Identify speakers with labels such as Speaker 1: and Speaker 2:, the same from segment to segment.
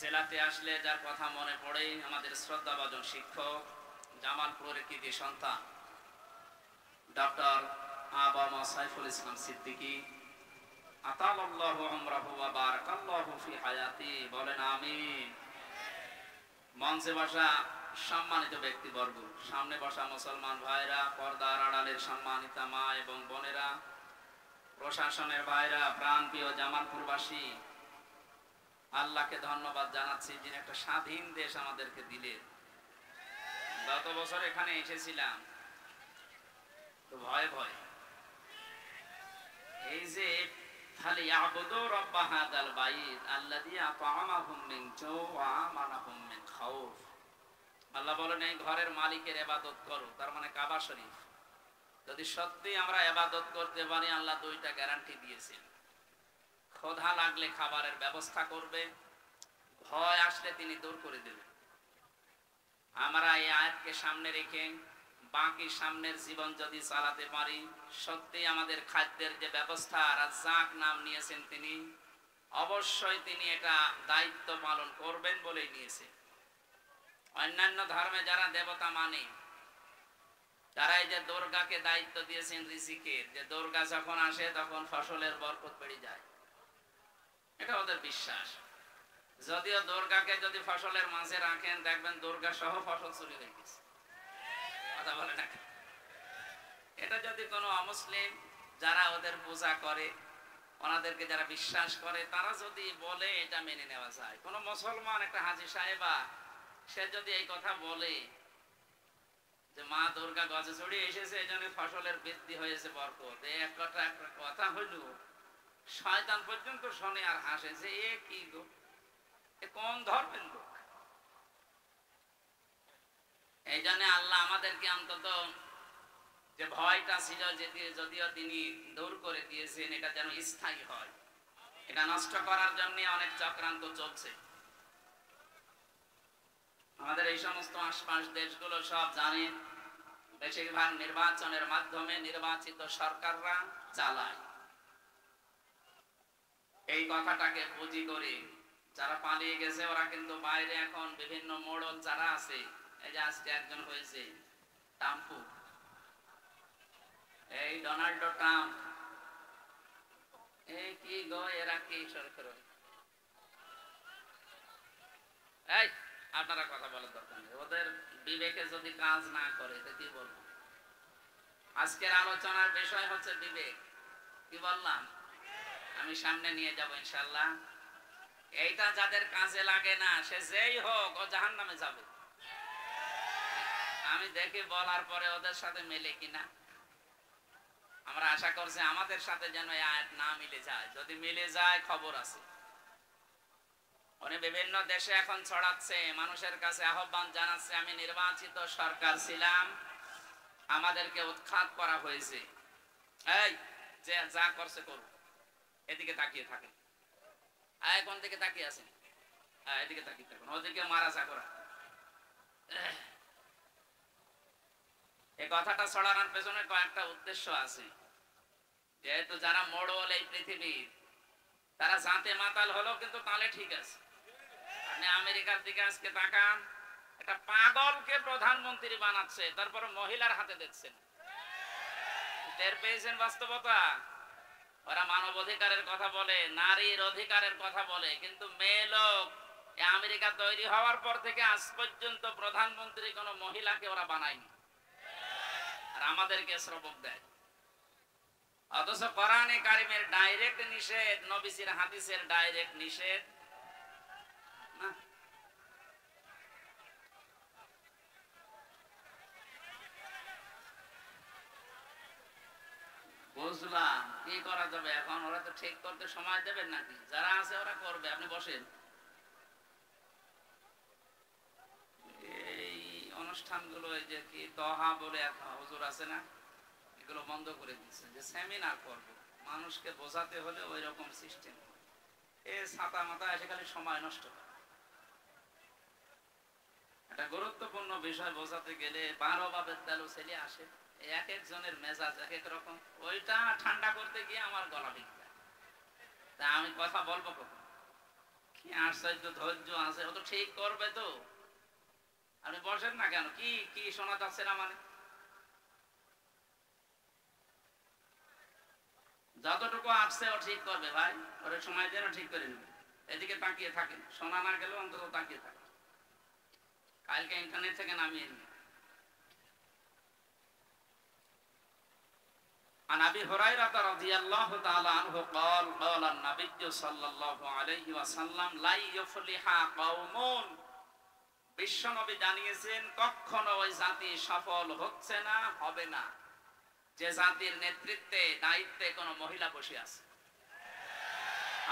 Speaker 1: জেলাতে আসলে যার কথা মনে পড়ে আমাদের শ্রদ্ধাভাজন শিক্ষক, জামালপুরের কৃতি সন্তান ডক্টর আবামা সাইফুল ইসলাম সিদ্দিকী আতালাল্লাহু উমরাহু ওয়া বারাকাল্লাহু ফি হায়াতি, বলেন আমিন। মঞ্চে বসা সম্মানিত ব্যক্তিবর্গ, সামনে বসা মুসলমান ভাইরা, পর্দার আড়ালের সম্মানিতা মা এবং বোনেরা, প্রশাসনের ভাইরা, প্রাণপ্রিয় জামালপুরবাসী, আল্লাহকে ধন্যবাদ জানাচ্ছি যিনি একটা স্বাধীন দেশ আমাদেরকে দিলেন। গত বছর এখানে এসেছিলাম তো ভয়ে ভয়ে, এই যে ফালিয়াবুদু রাব্বা হাযাল বাইত আল্লাযী আত'আমাহুম মিন জু' ওয়া আমানাহুম মিন খাউফ। আল্লাহ বলেন এই ঘরের মালিকের ইবাদত করো, তার মানে কাবা শরীফ। যদি সত্যি আমরা ইবাদত করতে পারি, আল্লাহ দুইটা গ্যারান্টি দিয়েছেন। ক্ষুধা লাগলে খাবারের ব্যবস্থা করবে, ভয় আসলে তিনি দূর করে দেবেন। আমরা এই আয়াতকে সামনে রেখে বাকি সামনের জীবন যদি চালাতে পারি, সত্যি আমাদের খাদ্যের যে ব্যবস্থা রাজ্জাক নাম নিয়েছেন তিনি, অবশ্যই তিনি এটা দায়িত্ব পালন করবেন বলেই নিয়েছে। অন্যান্য ধর্মে যারা দেবতা মানে, তারা এই যে দুর্গাকে দায়িত্ব দিয়েছেন রিজিকের, যে দুর্গা যখন আসে তখন ফসলের বরকত বেড়ে যায়, এটা ওদের বিশ্বাস। যদিও দুর্গাকে যদি ফসলের মাঝে রাখেন, দেখবেন দুর্গা সহ ফসল চুরি হয়ে গেছে। কথা বলে না? এটা যদি কোনো অমুসলিম যারা ওদের পূজা করে, ওনাদেরকে যারা বিশ্বাস করে, তারা যদি বলে এটা মেনে নেওয়া যায়। কোনো মুসলমান একটা হাজী সাহেবা সে যদি এই কথা বলে যে মা দুর্গা গজে চড়ে এসেছে, এই জন্য ফসলের বৃদ্ধি হয়েছে, বরকত, একটা কথা হইল, শয়তান পর্যন্ত শোনে আর হাসে যে এ কি গো, এ কোন ধর্মের লোক। এই জন্য আল্লাহ আমাদেরকে অন্তত যে ভয়টা ছিল, যদিও তিনি দূর করে দিয়েছেন, এটা যেন স্থায়ী হয়। এটা নষ্ট করার জন্য অনেক চক্রান্ত চলছে। আমাদের এই সমস্ত আশপাশ দেশগুলো সব জানেন, বেশিরভাগ নির্বাচনের মাধ্যমে নির্বাচিত সরকাররা চালায়। এই কথাটাকে পুঁজি করে যারা পালিয়ে গেছে, ওরা কিন্তু বাইরে এখন বিভিন্ন মোড়ল যারা আছে, এই যে আজকে একজন হয়েছে ট্রাম্পু, এই ডোনাল্ড ট্রাম্প, এই কি গো, এরা কি সরকার? এই আপনারা কথা বলার দরকার নেই, ওদের বিবেকে যদি কাজ না করে তো কি বলবো। আজকের আলোচনার বিষয় হচ্ছে বিবেক। কি বললাম? আমি সামনে নিয়ে যাব ইনশাআল্লাহ। এইটা যাদের কাজে লাগে না, সে যেই হোক, ও জাহান্নামে যাবে। আমি দেখি বলার পরে ওদের সাথে মেলে কিনা। আমরা আশা করছি আমাদের সাথে যেন এই আয়াত না মিলে যায়। যদি মিলে যায় খবর আছে। উনি বিভিন্ন দেশে এখন ছড়াচ্ছে, মানুষের কাছে আহ্বান জানাচ্ছে, আমি নির্বাচিত সরকার ছিলাম, আমাদেরকে উৎখাত করা হয়েছে, এই যে যা করছে করুক। এদিকে তাকিয়ে থাকেন, কোন দিকে তাকিয়ে আছেন? এদিকে তাকিয়ে থাকুন, ওদিকে মারা যা করা। এই কথাটা ছড়ানোর পেছনে কয়েকটা উদ্দেশ্য আছে। যেহেতু যারা মোড়ল এই পৃথিবীর, তারা জাতে মাতাল হলো, কিন্তু তাহলে ঠিক আছে। আপনি আমেরিকার দিকে আজকে তাকান, একটা পাগলকে প্রধানমন্ত্রী বানাচ্ছে, তারপরে মহিলার হাতে দেখছেন। টের পেয়েছেন বাস্তবতা? ওরা মানব অধিকারের কথা বলে, নারীর অধিকারের কথা বলে, কিন্তু মেয়ে লোক আমেরিকা তৈরি হওয়ার পর থেকে আজ পর্যন্ত প্রধানমন্ত্রী কোন মহিলাকে ওরা বানায়নি, আর আমাদেরকে শ্রবক দেয়। অথচ কোরআনে কারিমের ডাইরেক্ট নিষেধ, নবীজির হাদিসের ডাইরেক্ট নিষেধ না। বুঝলাম, কি করা যাবে এখন? ওরা তো ঠিক করতে সময় দেবেন নাকি? যারা আছে ওরা করবে, আপনি বসেন। এই অনুষ্ঠানগুলো, এই যে কি তহা বলে এক হুজুর আছে না, এগুলো বন্ধ করে দিচ্ছে, যে সেমিনার করবো, মানুষকে বোঝাতে হলে ওই রকম সিস্টেম। এ ছাতা মাথা এসে খালি সময় নষ্ট করে। একটা গুরুত্বপূর্ণ বিষয় বোঝাতে গেলে 12 বাবের তেলো ছেলে আসে, এক একজনের মেজাজ এক এক রকম। ওইটা ঠান্ডা করতে গিয়ে আমার গলা ভিজে যায়। তা আমি কথা বলবো কখন? কি আশ্চর্য ধৈর্য আছে, ও তো ঠিক করবে তো। আপনি বসেন না কেন? কি কি শোনা যাচ্ছে না মানে? যতটুকু আসছে ও ঠিক করবে ভাই, ওর সময় যেন ঠিক করে নেবে। এদিকে তাকিয়ে থাকেন, শোনা না গেলেও অন্তত তাকিয়ে থাকেন। কালকে ইন্টারনেট থেকে নামিয়ে নিন। عن أبي هريرة رضي الله تعالى عنه قال قال النبي صلى الله عليه وسلم لا يفلح قوم, বিশ্বনবী জানিয়েছেন কখনো ওই জাতি সফল হচ্ছে না, হবে না, যে জাতির নেতৃত্বে দায়িত্বে কোনো মহিলা বসে আছে।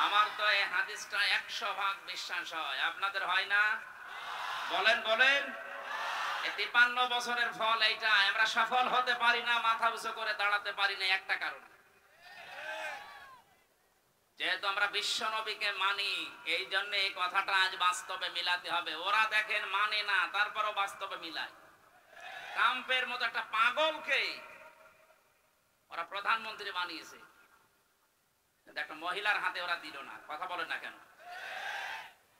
Speaker 1: আমার তো এই হাদিসটা 100% বিশ্বাস হয়, আপনাদের হয় না? বলেন বলেন। 53 বছরের ফল এইটা। আমরা সফল হতে পারি না, মাথা উঁচু করে দাঁড়াতে পারি না একটা কারণ, যেহেতু আমরা বিশ্ব নবীকে মানি। এই জন্য এই কথাটা আজ বাস্তবে মিলাতে হবে। ওরা দেখেন মানে না, তারপরও বাস্তবে মিলায়। ট্রাম্পের মতো একটা পাগলকে ওরা প্রধানমন্ত্রী বানিয়েছে, একটা মহিলার হাতে ওরা দিল না। কথা বলে না কেন?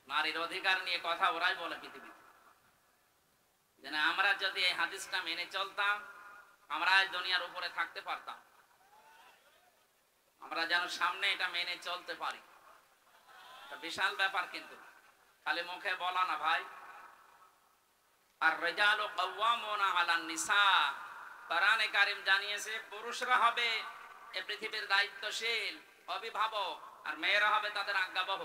Speaker 1: নারীর অধিকার নিয়ে কথা ওরাই বলে পৃথিবীতে। যেন আমরা যদি এই হাদিসটা মেনে চলতাম, আমরা আজ দুনিয়ার উপরে থাকতে পারতাম। আমরা যেন সামনে এটা মেনে চলতে পারি। এটা বিশাল ব্যাপার, কিন্তু খালি মুখে বলা না ভাই। আর রিজালু কাওয়ামুনা আলান নিসা, কোরআনে কারীম জানিয়েছে পুরুষরা হবে এই পৃথিবীর দায়িত্বশীল অভিভাবক, আর মেয়েরা হবে তাদের আজ্ঞাবহ।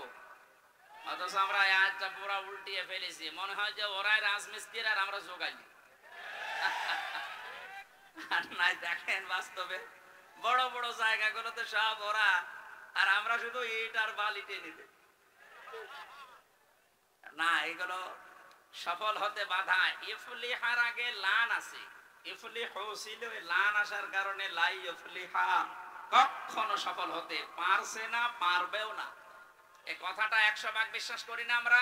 Speaker 1: অথচ আমরা এই আয়াতটা পুরো উল্টিয়ে ফেলেছি, মনে হয় যে ওরাই রাজমিস্ত্রি আর আমরা যোগালি। আর নাই, দেখেন বাস্তবে বড় বড় জায়গাগুলোতে সব ওরা, আর আমরা শুধু ইট আর বালি টেনে দিই। না, এগুলো সফল হতে বাধা। ইফলিহার আগে লান আছে, ইফলিহু ছিল, লান আসার কারণে লাই ইফলিহা, কখনো সফল হতে পারছে না, পারবেও না। এই কথাটা 100% বিশ্বাস করি না আমরা।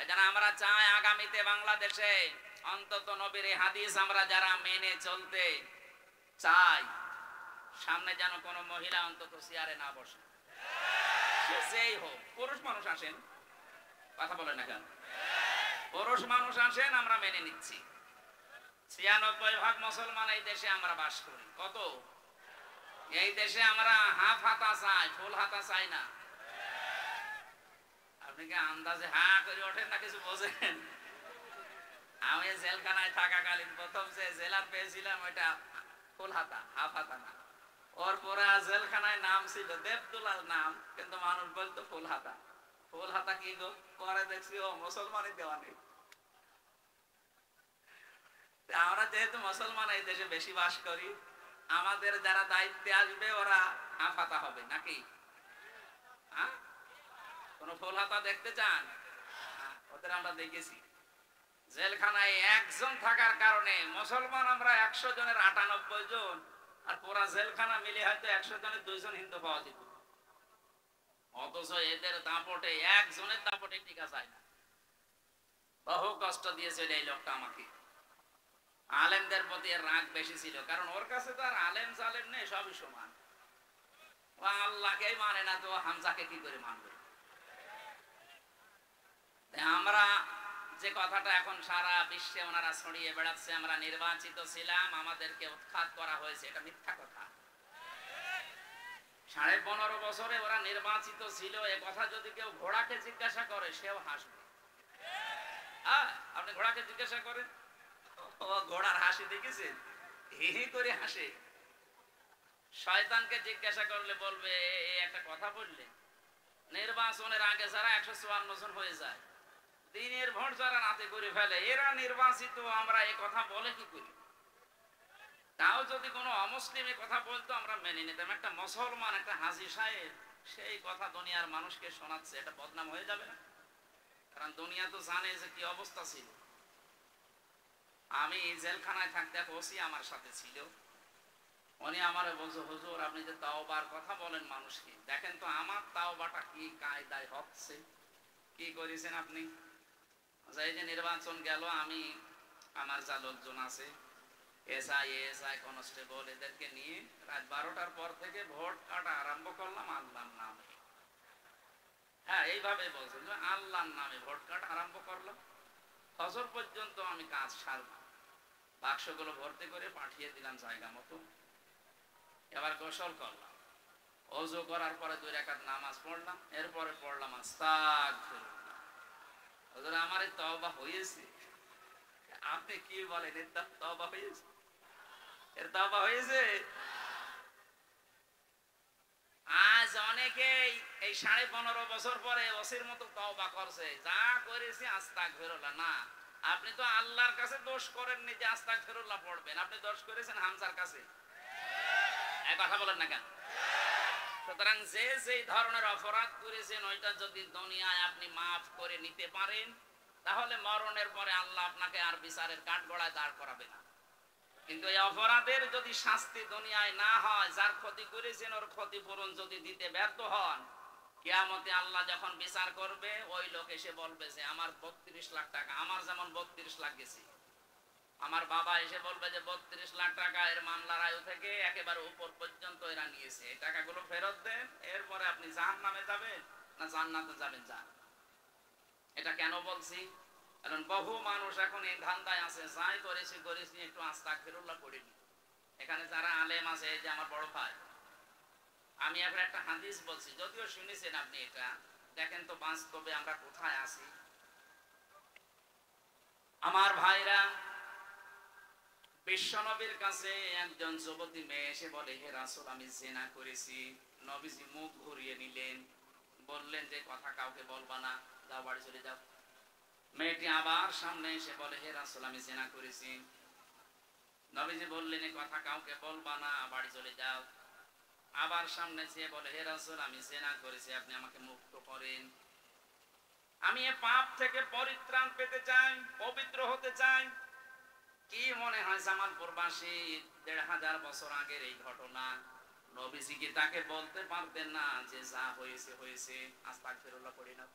Speaker 1: এই জন্য আমরা চাই আগামীতে বাংলাদেশে অন্তত নবীর এই হাদিস আমরা যারা মেনে চলতে চাই, সামনে যেন কোনো মহিলা অন্তত চেয়ারে না বসে, যেই হোক। পুরুষ মানুষ আসেন, কথা বলে না কেন? পুরুষ মানুষ আসেন, আমরা মেনে নিচ্ছি। 96% মুসলমান এই দেশে আমরা বাস করি। কত? এই দেশে আমরা হাফ হাতা চাই, ফুল হাতা চাই না। আপনি কি আন্দাজে হা করে ওঠেন না কিছু বোঝেন? আমি জেলখানায় থাকাকালীন প্রথম যে জেলার পেয়েছিলাম ওইটা ফুল হাতা, হাফ হাতা না। ওর পরে জেলখানায় নাম ছিল দেবদুলাল নাম, কিন্তু মানুষ বলতো ফুল হাতা। ফুল হাতা কি গো? পরে দেখছি ও মুসলমানই দেওয়া নেই। আমরা যেহেতু মুসলমান এই দেশে বেশি বাস করি, আমাদের যারা দায়িত্বে আসবে ওরা হাফ হাতা হবে নাকি? কোন ফুল হাতা দেখতে চান? ওদের আমরা দেখেছি জেলখানায় একজন থাকার কারণে মুসলমান আমরা 100 জনের 98 জন, আর পুরা জেলখানা মিলে হয়তো 100 জনের 2 জন হিন্দু পাওয়া যেত। অথচ এদের দাপটে, একজনের দাপটে টিকা যায় না। বহু কষ্ট দিয়েছিল এই লোকটা আমাকে। আলেমদের প্রতি এর রাগ বেশি ছিল, কারণ ওর কাছে তো আর আলেম জালেম নেই, সবই সমান। ও আল্লাহকেই মানে না, তো হামজাকে কি করে মানবে? আমরা যে কথাটা এখন সারা বিশ্বে ওনারা ছড়িয়ে বেড়াচ্ছে, আমরা নির্বাচিত ছিলাম, আমাদেরকে উৎখাত করা হয়েছে, এটা মিথ্যা কথা। 15.5 বছরে ওরা নির্বাচিত ছিল, এ কথা যদি কেউ ঘোড়াকে জিজ্ঞাসা করে সেও হাসবে। আপনি ঘোড়াকে জিজ্ঞাসা করেন, ও ঘোড়ার হাসি দেখেছেন? হি করে হাসে। শয়তানকে জিজ্ঞাসা করলে বলবে একটা কথা বললে, নির্বাচনের আগে যারা 154 জন হয়ে যায়, দিনের ভোট যারা রাতে করে ফেলে, এরা নির্বাচিত, আমরা এ কথা বলে কি করি? তাও যদি কোনো অমুসলিম এ কথা বলতো আমরা মেনে নিতাম। একটা মুসলমান, একটা হাজী সাহেব সেই কথা দুনিয়ার মানুষকে শোনাচ্ছে, এটা বদনাম হয়ে যাবে না? কারণ দুনিয়া তো জানে যে কি অবস্থা ছিল। আমি জেলখানায় থাকতে এক ওসি আমার সাথে ছিল, উনি আমারে বলছে, হুজুর আপনি যে তাওবার কথা বলেন মানুষকে, দেখেন তো আমার তাওবাটা কি কায়দায় হচ্ছে। কি করেছেন আপনি? এই যে নির্বাচন গেল, আমি আমার যা লোকজন আছে, এসআই কনস্টেবল, এদেরকে নিয়ে রাত 12টার পর থেকে ভোট কাটা আরম্ভ করলাম আল্লাহর নামে। হ্যাঁ এইভাবে বলছে যে আল্লাহর নামে ভোট কার্ড আরম্ভ করলাম, ফজর পর্যন্ত আমি কাজ সারলাম, বাক্সগুলো ভর্তি করে পাঠিয়ে দিলাম জায়গা মতো। এবার গোসল করলাম, ওযু করার পরে 2 রাকাত নামাজ পড়লাম, এরপরে পড়লাম আস্তাগফিরুল্লাহ। হুজুর আমার এই তওবা হয়েছে। আপনি কি বলেন, এর তওবা হয়েছে? এর তওবা হয়েছে? আজ অনেকেই এই 15.5 বছর পরে ওসির মতো তওবা করছে, যা করেছি আস্তাগফিরুল্লাহ। না, আপনি তো আল্লাহর কাছে দোষ করেননি যে আস্তাগফিরুল্লাহ পড়বেন, আপনি দোষ করেছেন হামজার কাছে। এই কথা বলেন না কেন? সুতরাং যে যেই ধরনের অপরাধ করেছেন ওইটা যদি দুনিয়ায় আপনি মাফ করে নিতে পারেন, তাহলে মরণের পরে আল্লাহ আপনাকে আর বিচারের কাঠগড়ায় দাঁড় করাবে না। কিন্তু এই অপরাধের যদি শাস্তি দুনিয়ায় না হয়, যার ক্ষতি করেছেন ওর ক্ষতিপূরণ যদি দিতে ব্যর্থ হন, কিয়ামতে আল্লাহ যখন বিচার করবে ওই লোক এসে বলবে যে আমার 32 লাখ টাকা, আমার যেমন 32 লাখ গেছে, আমার বাবা এসে বলবে যে 32 লাখ টাকা এর মামলার আয়ু থেকে একেবারে উপর পর্যন্ত এরা নিয়েছে, এই টাকাগুলো ফেরত দেন, এরপরে আপনি জাহান্নামে যাবেন না জান্নাতে যাবেন যান। এটা কেন বলছি? কারণ বহু মানুষ এখন এই ধান্দায় আছে, যাই করেছি করেছি একটু আস্তাগফিরুল্লাহ পড়িনি। এখানে যারা আলেম আছে, এই যে আমার বড় ভাই, আমি এখন একটা হাদিস বলছি, যদিও শুনেছেন আপনি, এটা দেখেন তো বাস্তবে আমরা কোথায় আছি। আমার ভাইরা, বিশ্বনবীর কাছে একজন যুবতী মেয়ে এসে বলে, হে রাসূল আমি জিনা করেছি। নবীজি মুখ ঘুরিয়ে নিলেন, বললেন যে কথা কাউকে বলবা না, যাও বাড়ি চলে যাও। মেয়েটি আবার সামনে এসে বলে, হে রাসূল আমি জিনা করেছি। নবীজি বললেন এই কথা কাউকে বলবা না, বাড়ি চলে যাও। আবার সামনে এসে বলে, হে রাসূল আমি জিনা করেছি, আপনি আমাকে মুক্ত করেন, আমি এই পাপ থেকে পরিত্রাণ পেতে চাই, পবিত্র হতে চাই। কি মনে হয় জামালপুরবাসী 1500 বছর আগের এই ঘটনা, নবীজি কি তাকে বলতে পারতেন না যে যা হয়েছে হয়েছে, আস্তাগফিরুল্লাহ পড়ি না?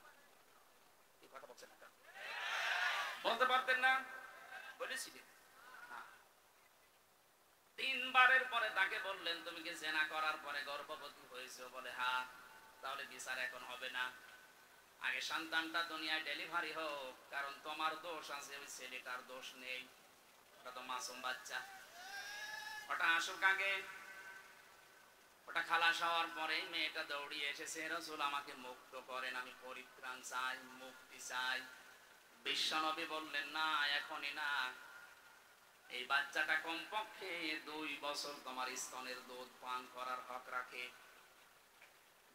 Speaker 1: এই কথা বলছেন না, বলতে পারতেন না? বলেছিলেন না। 3 বারের পরে তাকে বললেন, তুমি কি জিনা করার পরে গর্ভবতী হয়েছো? বলে হ্যাঁ। তাহলে বিচার এখন হবে না, আগে সন্তানটা দুনিয়ায় ডেলিভারি হোক, কারণ তোমার দোষ আছে, ওই ছেলেটার দোষ নেই, ওটা তো মাসুম বাচ্চা, ওটা আসুক আগে। ওটা খালাস হওয়ার পরে মেয়েটা দৌড়িয়ে এসেছে, রাসূল আমাকে মুক্ত করেন, আমি পরিত্রাণ চাই, মুক্তি চাই। বিশ্বনবী বললেন না, এখনই না, এই বাচ্চাটা কমপক্ষে 2 বছর তোমার স্তনের দুধ পান করার হক রাখে।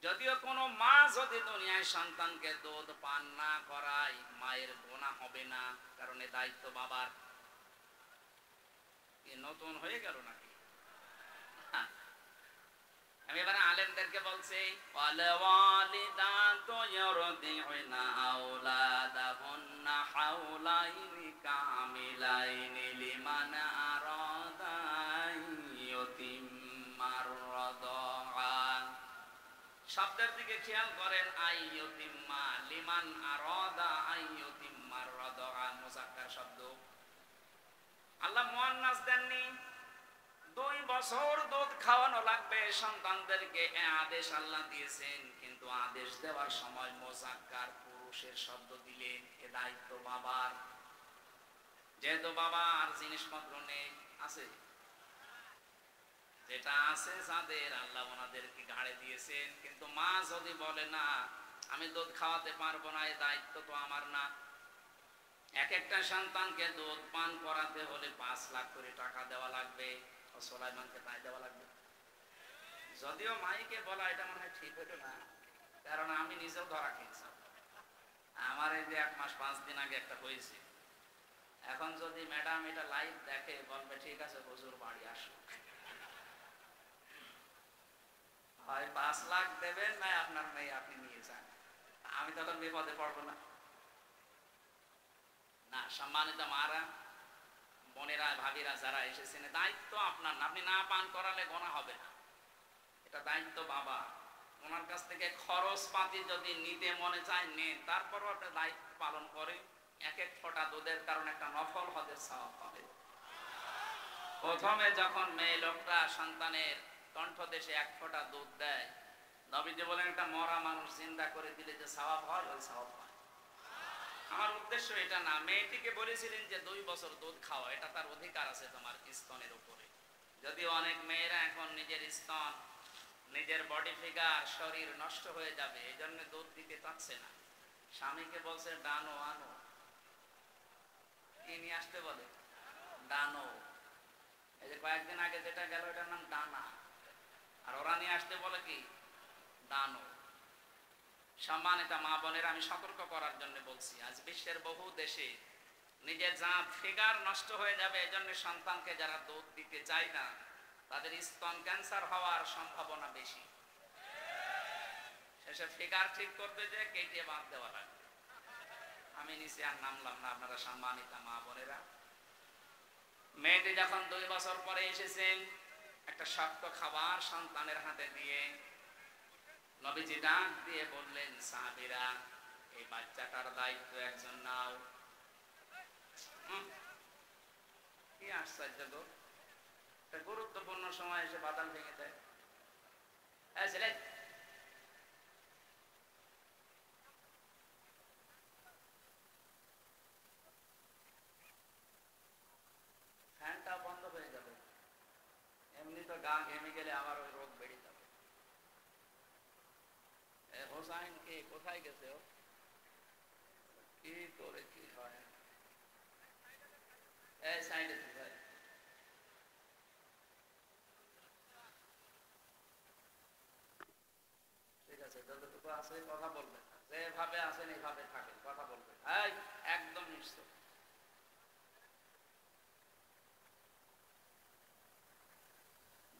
Speaker 1: যদিও কোনো মা যদি দুনিয়ায় সন্তানকে দুধ পান না করায়, মায়ের গুনাহ হবে না, কারণ এই দায়িত্ব বাবার। কি নতুন হয়ে গেল নাকি? আমি এবারে আলেমদেরকে বলছি, ওয়াল ওয়ালিদাতু ইউরদিউনা আওলাদাহুন্না হাওলাইনি কামিলাইনি লিমান আরাদা ইউতিম্মার রাদা। শব্দের দিকে খেয়াল করেন, আইয়ুতিম্মা, লিমান আরাদা আইয়ুতিম্মার রাদা, মুযাক্কার শব্দ। আল্লাহ মুয়ান্নাস দেননি। 2 বছর দুধ খাওয়ানো লাগবে সন্তানদেরকে, এ আদেশ আল্লাহ দিয়েছেন, কিন্তু আদেশ দেওয়ার সময় মুযাক্কার পুরুষের শব্দ দিলেন। এ দায়িত্ব বাবার। যেহেতু বাবার জিনিসপত্র নেই, আছে, যেটা আছে যাদের, আল্লাহ ওনাদেরকে ঘাড়ে দিয়েছেন, কিন্তু মা যদি বলে না আমি দুধ খাওয়াতে পারবো না, এই দায়িত্ব তো আমার না। এক একটা সন্তানকে দুধ পান করাতে হলে 5 লাখ করে টাকা দেওয়া লাগবে, সুলাইমানকে তাই দেওয়া লাগবে। যদিও মাইকে বলা এটা মনে হয় ঠিক হইল না, কারণ আমি নিজেও ধরা খেয়েছি। আমার এই যে 1 মাস 5 দিন আগে একটা হয়েছে, এখন যদি ম্যাডাম এটা লাইভ দেখে বলবে ঠিক আছে হুজুর বাড়ি আসুন, হয় 5 লাখ দেবেন না আপনার মেয়ে আপনি নিয়ে যান, আমি তখন বিপদে পড়বো না। না, সম্মানিত মারা, বোনেরা, ভাবিরা যারা এসেছেন, দায়িত্ব আপনার না, আপনি না পান করালে গোনা হবে না, এটা দায়িত্ব বাবা। ওনার কাছ থেকে খরচ পাতি যদি নিতে মনে চায় নেন, তারপরও আপনি দায়িত্ব পালন করে, এক এক ফোঁটা দুধের কারণ একটা নফল হজের সওয়াব পাবে। প্রথমে যখন মেয়ে লোকটা সন্তানের কণ্ঠদেশে 1 ফোঁটা দুধ দেয়, নবীজি বলেন একটা মরা মানুষ জিন্দা করে দিলে যে সওয়াব হয়, ওই সওয়াব হয়। আমার উদ্দেশ্য এটা না। মেয়েটিকে বলেছিলেন যে 2 বছর দুধ খাওয়া, এটা তার অধিকার আছে তোমার স্তনের উপরে। যদিও অনেক মেয়েরা এখন নিজের স্তন, নিজের বডি ফিগার, শরীর নষ্ট হয়ে যাবে এই জন্য দুধ দিতে চাচ্ছে না। স্বামীকে বলছে ডানো আনো, কি নিয়ে আসতে বলে? ডানো। এই যে কয়েকদিন আগে যেটা গেল এটার নাম ডানা, আর ওরা নিয়ে আসতে বলে কি? ডানো। সম্মানিত মা বোনের, আমি সতর্ক করার জন্য বলছি, আজ বিশ্বের বহু দেশে নিজের জাত ফিগার নষ্ট হয়ে যাবে এই জন্য সন্তানকে যারা দুধ দিতে চায় না, তাদের স্তন ক্যান্সার হওয়ার সম্ভাবনা বেশি। শেষে ফিগার ঠিক করতে যে কেটে বাদ দেওয়া লাগবে। আমি নিচে আর নামলাম না। আপনারা সম্মানিত মা বোনেরা, মেয়েটি যখন 2 বছর পরে এসেছেন, একটা শক্ত খাবার সন্তানের হাতে দিয়ে নবীজি ডাক দিয়ে বললেন, সাহাবীরা এই বাচ্চাটার দায়িত্ব একজন নাও। কি আশ্চর্য গো, একটা গুরুত্বপূর্ণ সময় এসে বাদাম ভেঙে দেয়। ছেলে, ফ্যানটা বন্ধ হয়ে যাবে, এমনি তো গা ঘেমে গেলে আবার ওই রোগ বেড়ে যাবে। হোসাইন কে কোথায় গেছে? ও কি করে কি হয়? এই সাইডে ভাই, ঠিক আছে, যতটুকু আছে কথা বলবেন না, যেভাবে আছেন এইভাবে থাকেন, কথা বলবেন একদম নিশ্চয়।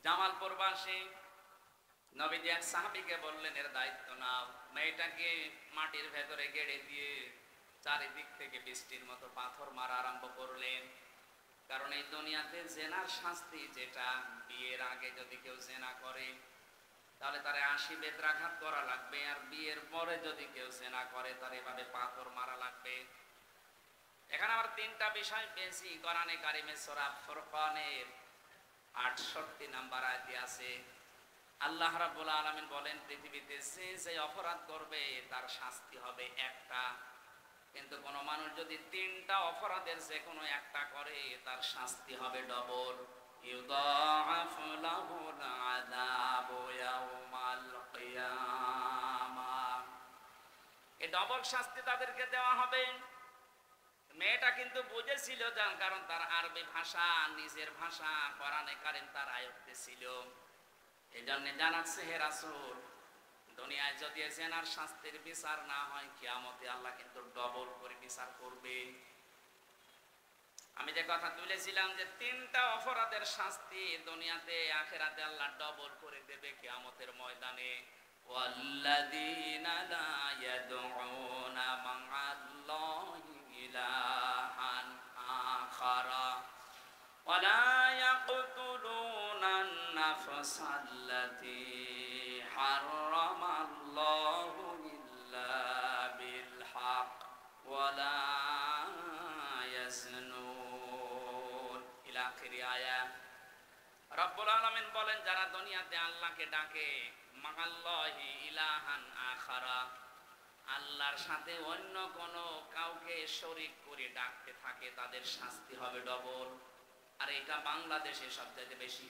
Speaker 1: জামালপুর বাসী নবীজি এক সাহাবীকে বললেন, এর দায়িত্ব নাও। মেয়েটাকে মাটির ভেতরে গেড়ে দিয়ে চারিদিক থেকে বৃষ্টির মতো পাথর মারা আরম্ভ করলেন। কারণ এই দুনিয়াতে জেনার শাস্তি যেটা, বিয়ের আগে যদি কেউ জেনা করে তাহলে তারে 80 বেত্রাঘাত করা লাগবে, আর বিয়ের পরে যদি কেউ জেনা করে তার এভাবে পাথর মারা লাগবে। এখানে আবার 3টা বিষয় বেশি কোরআনে কারিমে সূরা ফুরকানের 68 নাম্বার আয়াতে আছে। আল্লাহ রাব্বুল আলামিন বলেন, পৃথিবীতে যে অপরাধ করবে তার শাস্তি হবে একটা, কিন্তু কোন মানুষ যদি 3টা অপরাধের যে কোনো একটা করে তার শাস্তি হবে ডবল। ইউদাআফু লাহুল আযাবু ইয়াওমাল কিয়ামাহ। এই ডবল শাস্তি তাদেরকে দেওয়া হবে। মেয়েটা কিন্তু বুঝেছিল, যার কারণ তার আরবি ভাষা, নিজের ভাষা কোরআনে কারিম তার আয়ত্তে ছিল। এই জন্য জানাচ্ছে, হে রাসূল, দুনিয়ায় যদি জেনার শাস্তির বিচার না হয়, কিয়ামতে আল্লাহ কিন্তু ডবল করে বিচার করবে। আমি যে কথা তুলেছিলাম যে 3টা অপরাধের শাস্তি দুনিয়াতে, আখিরাতে আল্লাহ ডবল করে দেবে কিয়ামতের ময়দানে। ওয়াল্লাযীনা লা ইয়াদউনা মা'আল্লাহি ইলাহান আখারা ওয়ালা ইয়াকতুলুনান নাফসাল্লাতী হারামাল্লাহু ইল্লা বিল হক ওয়ালা ইয়াজনুন ইলা আখিরি আয়াত। রব্বুল আলামিন বলেন, যারা দুনিয়াতে আল্লাহকে ডাকে মা'আল্লাহি ইলাহান আখারা, আল্লাহর সাথে অন্য কোন কাউকে শরীক করে ডাকতে থাকে, তাদের শাস্তি হবে ডবল। আর এটা বাংলাদেশে সবচেয়ে বেশি।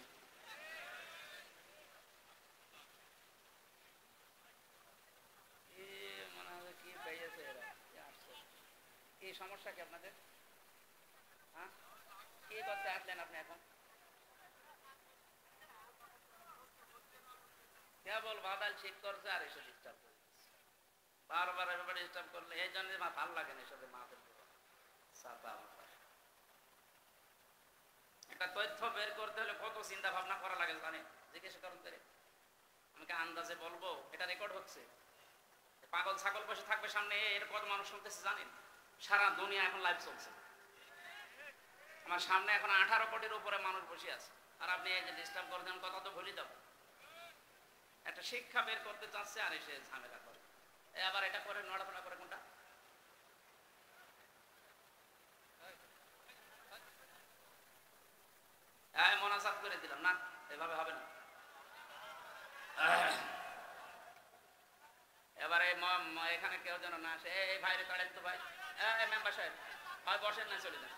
Speaker 1: কি পেয়েছে এরা, কি সমস্যা কি আপনাদের? হ্যাঁ, কি করতে আসলেন আপনি এখন? কেবল বাদাল ঠিক করছে আর এসে ডিস্টার্ব করে বারবার এভাবে ডিস্টার্ব করলে, এই জন্য ভাল লাগে না এসবে মাহফিল করে। একটা তথ্য বের করতে হলে কত চিন্তা ভাবনা করা লাগে জানেন? জিজ্ঞেস করুন করে, আমাকে আন্দাজে বলবো, এটা রেকর্ড হচ্ছে। পাগল ছাগল বসে থাকবে সামনে, এর কত মানুষ শুনতেছে জানেন? সারা দুনিয়া এখন লাইভ চলছে। আমার সামনে এখন 18 কোটির উপরে মানুষ বসে আছে, আর আপনি এই যে ডিস্টার্ব করছেন, কথা তো ভুলে যাবো। একটা শিক্ষা বের করতে চাচ্ছে আর এসে ঝামেলা করে। আবার এটা করে নড়াচড়া করে কোনটা? মোনাজাত করে দিলাম না, এভাবে হবে না। এখানে কেউ যেন না আসে। এই ভাইরে কাড়েন তো ভাই, মেম্বার সাহেব ভাই বসেন না, চলে যান।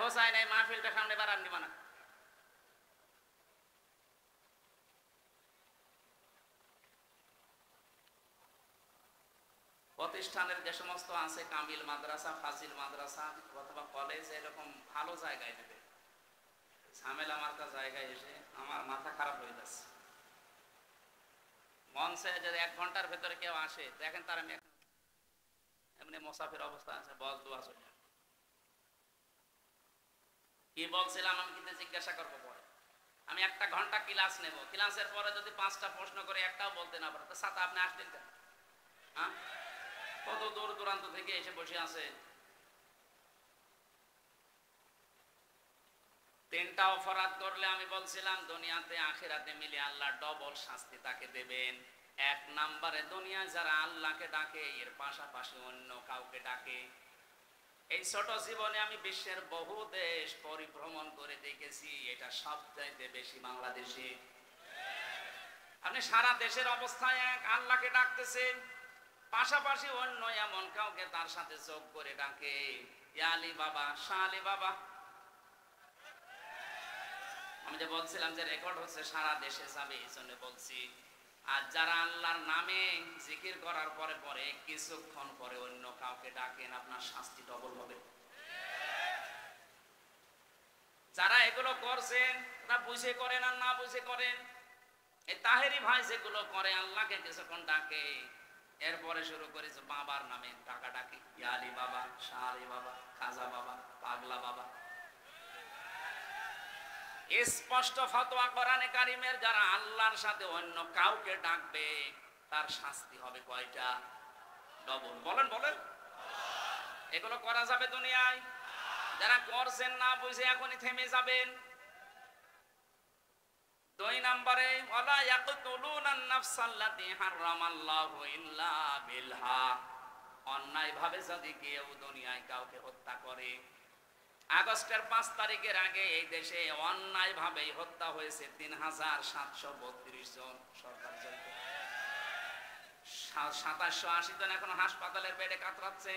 Speaker 1: হোসাইন এই মাহফিলটা সামনে বাড়ান দিবা না। প্রতিষ্ঠানের যে সমস্ত আছে কামিল মাদ্রাসা, ফাজিল মাদ্রাসা অথবা কলেজ, এরকম ভালো জায়গায় দেবে। ঝামেলা মার্কা জায়গায় এসে আমার মাথা খারাপ হয়ে যাচ্ছে। মঞ্চে যদি 1 ঘন্টার ভেতরে কেউ আসে, দেখেন তার আমি এমনি মোসাফির অবস্থা আছে, বস দোয়া চলে। কি বলছিলাম আমি কিন্তু জিজ্ঞাসা করবো পরে। আমি 1 ঘন্টা ক্লাস নেব, ক্লাসের পরে যদি 5টা প্রশ্ন করে একটাও বলতে না পারে, তো সাথে আপনি আসলেন কেন? হ্যাঁ, কত দূর দূরান্ত থেকে এসে বসে আছে। 3টা অপরাধ করলে আমি বলছিলাম দুনিয়াতে আখিরাতে মিলে আল্লাহ ডবল শাস্তি তাকে দেবেন। 1 নম্বরে দুনিয়া যারা আল্লাহকে ডাকে, এর পাশাপাশি অন্য কাউকে ডাকে। এই ছোট জীবনে আমি বিশ্বের বহু দেশ পরিভ্রমণ করে দেখেছি, এটা সবচাইতে বেশি বাংলাদেশে। আপনি সারা দেশের অবস্থায় এক, আল্লাহকে ডাকতেছেন, পাশাপাশি অন্য এমন কাউকে তার সাথে যোগ করে ডাকে, ইয়া আলী বাবা, শাহ আলী বাবা। আমি যে বলছিলাম যে রেকর্ড হচ্ছে, সারা দেশে যাবে, এই জন্য বলছি। আর যারা আল্লাহর নামে জিকির করার পরে পরে কিছুক্ষণ পরে অন্য কাউকে ডাকেন, আপনার শাস্তি ডবল হবে। যারা এগুলো করছেন তারা বুঝে করেন আর না বুঝে করেন। এই তাহেরি ভাই যেগুলো করে, আল্লাহকে কিছুক্ষণ ডাকে, এরপরে শুরু করেছে বাবার নামে ডাকা ডাকি, ইয়া আলী বাবা, শাহ আলী বাবা, খাজা বাবা, পাগলা বাবা। স্পষ্ট ফতোয়া কোরআনে কারিমের, যারা আল্লাহর সাথে অন্য কাউকে ডাকবে তার শাস্তি হবে কয়টা? ডবল। বলেন বলেন, এগুলো করা যাবে দুনিয়ায়? যারা করছেন না বুঝে এখনই থেমে যাবেন। 2 নম্বরে, ওয়ালা ইয়াকতুলুনান নাফসাল্লাতী হারামাল্লাহু ইল্লা বিল হক। অন্যায় ভাবে যদি কেউ দুনিয়ায় কাউকে হত্যা করে, আগস্টের 5 তারিখের আগে এই দেশে অন্যায় ভাবে হত্যা হয়েছে 3732 জন। সরকার জড়িত 2780 জন এখন হাসপাতালের বেডে কাতরাচ্ছে।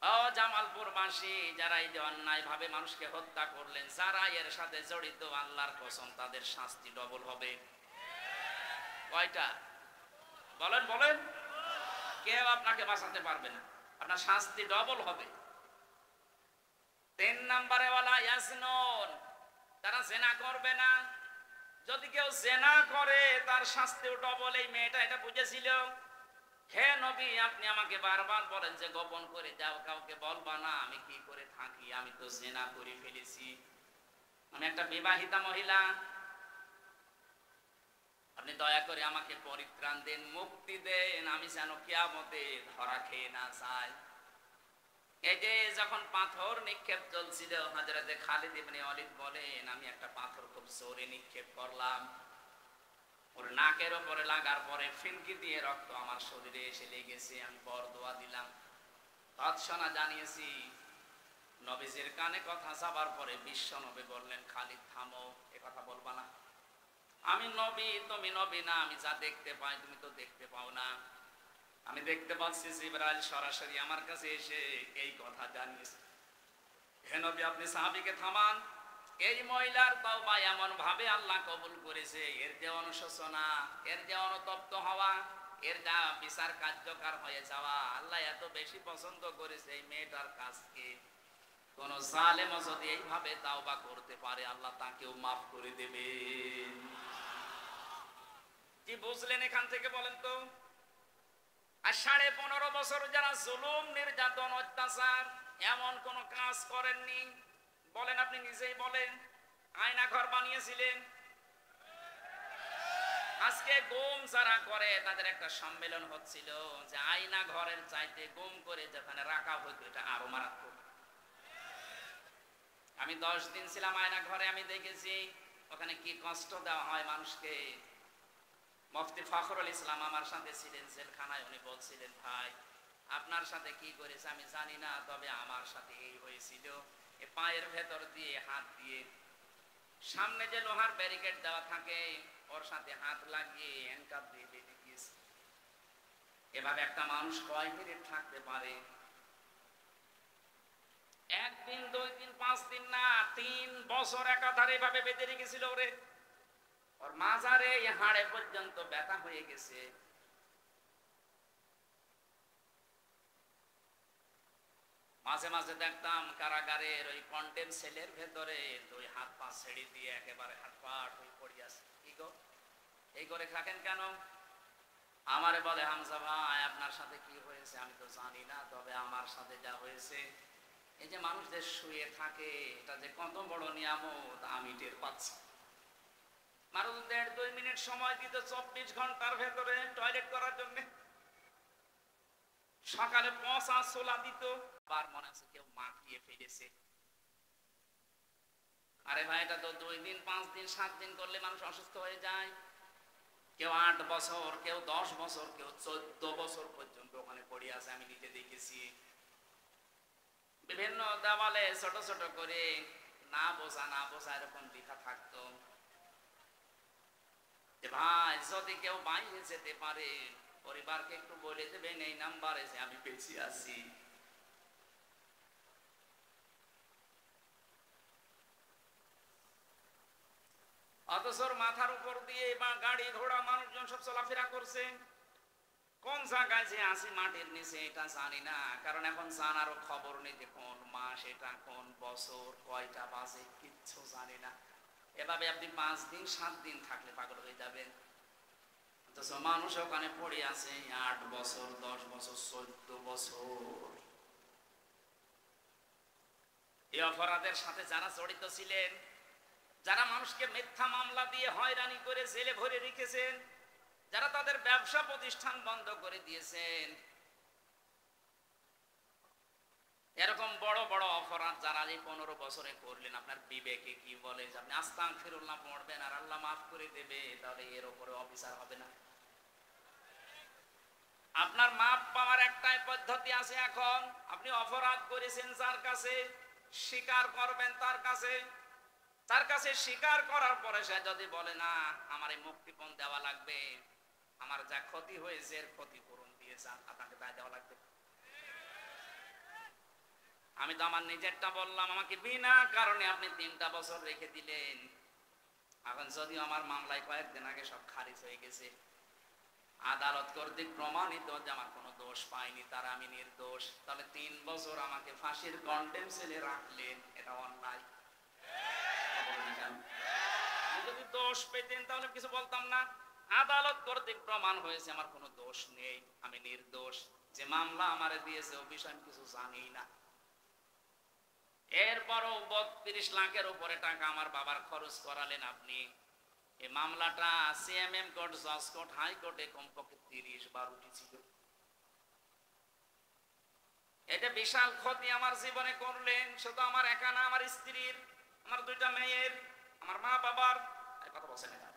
Speaker 1: ও জামালপুরবাসী, যারা এই যে অন্যায় ভাবে মানুষকে হত্যা করলেন, যারা এর সাথে জড়িত, আল্লাহর কসম তাদের শাস্তি ডবল হবে। কয়টা? বলেন বলেন, কেউ আপনাকে বাঁচাতে পারবে না, আপনার শাস্তি ডবল হবে। 3 নম্বরে, ওয়ালা ইয়াজনুন, তারা জেনা করবে না। যদি কেউ জেনা করে তার শাস্তিও ডবল। এই মেয়েটা এটা বুঝেছিল। হে নবী, আপনি আমাকে বারবার বলেন যে গোপন করে যাও, কাউকে বলবা না আমি কি করে থাকি, আমি তো জেনা করে ফেলেছি, আমি একটা বিবাহিতা মহিলা, আপনি দয়া করে আমাকে পরিত্রাণ দেন, মুক্তি দেন, আমি যেন কিয়ামতে ধরা খেয়ে না যাই। এই যে যখন পাথর নিক্ষেপ চলছিল, হযরতে খালিদ ইবনে ওয়ালিদ বলেন, আমি একটা পাথর খুব জোরে নিক্ষেপ করলাম, ওর নাকের উপরে লাগার পরে ফিনকি দিয়ে রক্ত আমার শরীরে এসে লেগেছে, আমি বরদোয়া দিলাম। তৎক্ষণা জানিয়েছি, নবীজির কানে কথা যাবার পরে বিশ্ব নবী বললেন, খালিদ থামো, এ কথা বলবা না, আমি নবী, তুমি নবী না, আমি যা দেখতে পাই তুমি তো দেখতে পাও না। আমি দেখতে পাচ্ছি জিবরাইল সরাসরি আমার কাছে এসে এই কথা জানিয়েছে। হে নবী, আপনি সাহাবীকে থামান, এই মহিলার তওবা এমন ভাবে আল্লাহ কবুল করেছে, এর যে অনুশোচনা, এর যে অনুতপ্ত হওয়া, এর যা বিচার কার্যকর হয়ে যাওয়া, আল্লাহ এত বেশি পছন্দ করেছে এই মেয়েটার কাজকে। কোন জালেম যদি এইভাবে তওবা করতে পারে, আল্লাহ তাকেও মাফ করে দেবেন। কি বুঝলেন এখান থেকে বলেন তো? আর 15.5 বছর যারা জুলুম, নির্যাতন, অত্যাচার এমন কোন কাজ করেননি, বলেন, আপনি নিজেই বলেন। আয়না ঘর বানিয়েছিলেন, আজকে গুম যারা করে তাদের একটা সম্মেলন হচ্ছিল যে আয়না ঘরের চাইতে গুম করে যেখানে রাখা হতো এটা আরো মারাত্মক। আমি 10 দিন ছিলাম আয়না ঘরে, আমি দেখেছি ওখানে কি কষ্ট দেওয়া হয় মানুষকে। মুফতি ফখরুল ইসলাম আমার সাথে ছিলেন জেলখানায়, উনি বলছিলেন, ভাই আপনার সাথে কি করেছে আমি জানি না, তবে আমার সাথে এই হয়েছিল। এ পায়ের ভেতর দিয়ে হাত দিয়ে, সামনে যে লোহার ব্যারিকেড দেওয়া থাকে ওর সাথে হাত লাগিয়ে হ্যান্ডকাপ দিয়ে বেঁধে দিয়েছে। এভাবে একটা মানুষ কয় মিনিট থাকতে পারে? একদিন, 2 দিন, 5 দিন না, 3 বছর একাধারে এভাবে বেঁধে রেখেছিল ওরে। ওর মাজারে হাড়ে পর্যন্ত ব্যথা হয়ে গেছে। মাঝে মাঝে দেখতাম কারাগারের ওই কন্টেম সেলের ভেতরে 2 হাত পা ছেড়ে দিয়ে একেবারে হাটপাট হয়ে পড়ে আছে। কি গো, এই করে থাকেন কেন? আমারে বলে, হামজা ভাই আপনার সাথে কি হয়েছে আমি তো জানি না, তবে আমার সাথে যা হয়েছে, এই যে মানুষদের শুয়ে থাকে এটা যে কত বড় নিয়ামত আমি টের পাচ্ছি। মানুষ 1.5-2 মিনিট সময় দিত 24 ঘন্টার ভেতরে টয়লেট করার জন্য। সকালে পচা ছোলা দিত, আবার মনে আছে কেউ মাখিয়ে ফেলেছে। আরে ভাই এটা তো 2 দিন, 5 দিন, 7 দিন করলে মানুষ অসুস্থ হয়ে যায়। কেউ 8 বছর, কেউ 10 বছর, কেউ 14 বছর পর্যন্ত ওখানে পড়ে আছে, আমি নিজে দেখেছি। বিভিন্ন দেওয়ালে ছোট ছোট করে না বোঝা না বোঝা এরকম লেখা থাকতো যে ভাই যদি কেউ বাইরে যেতে পারে পরিবারকে একটু বলে দেবেন এই নাম্বারে যে আমি বেঁচে আছি। অথচ মাথার উপর দিয়ে বা গাড়ি ঘোড়া মানুষজন সব চলাফেরা করছে। কোন জায়গায় যে আছি মাটির নিচে এটা জানি না, কারণ এখন জানারও খবর নেই যে কোন মাস এটা, কোন বছর, কয়টা বাজে, কিচ্ছু জানি না। এভাবে আপনি 5 দিন 7 দিন থাকলে পাগল হয়ে যাবেন। অথচ মানুষ ওখানে পড়ে আছে 8 বছর, 10 বছর, 14 বছর। এই অপরাধের সাথে যারা জড়িত ছিলেন, যারা মানুষকে মিথ্যা মামলা দিয়ে হয়রানি করে জেলে ভরে রেখেছেন, যারা তাদের ব্যবসা প্রতিষ্ঠান বন্ধ করে দিয়েছেন, এরকম বড় বড় অপরাধ যারা এই 15 বছরে করলেন, আপনার বিবেকে কি বলে যে আপনি আস্তাগফিরুল্লাহ পড়বেন আর আল্লাহ মাফ করে দেবে, তাহলে এর উপরে অফিসার হবে না? আপনার মাপ পাওয়ার একটাই পদ্ধতি আছে। এখন আপনি অপরাধ করেছেন যার কাছে, স্বীকার করবেন তার কাছে। তার কাছে স্বীকার করার পরে সে যদি বলে না আমার এই মুক্তিপণ দেওয়া লাগবে, আমার যা ক্ষতি হয়েছে এর ক্ষতিপূরণ দিয়ে যান, আপনাকে তাই দেওয়া লাগবে। আমি তো আমার নিজেরটা বললাম, আমাকে বিনা কারণে আপনি 3টা বছর রেখে দিলেন। এখন যদিও আমার মামলায় কয়েকদিন আগে সব খারিজ হয়ে গেছে, আদালত কর্তৃক প্রমাণিত যে আমার কোনো দোষ পাইনি, তার আমি নির্দোষ, তাহলে 3 বছর আমাকে ফাঁসির কন্ডেম সেলে রাখলেন, এটা অন্যায়। যদি দোষ পেতেন তাহলে কিছু বলতাম না। আদালত কর্তৃক প্রমাণ হয়েছে আমার কোনো দোষ নেই, আমি নির্দোষ। যে মামলা আমারে দিয়েছে ও বিষয় আমি কিছু জানি না। এরপরও 32 লাখের উপরে টাকা আমার বাবার খরচ করালেন আপনি। এই মামলাটা সিএমএম কোর্ট, জজ কোর্ট, হাইকোর্টে কমপক্ষে 30 বার উঠেছিল। এটা বিশাল ক্ষতি আমার জীবনে করলেন। শুধু আমার একা না, আমার স্ত্রীর, আমার 2টা মেয়ের, আমার মা বাবার। কথা বলছেন না?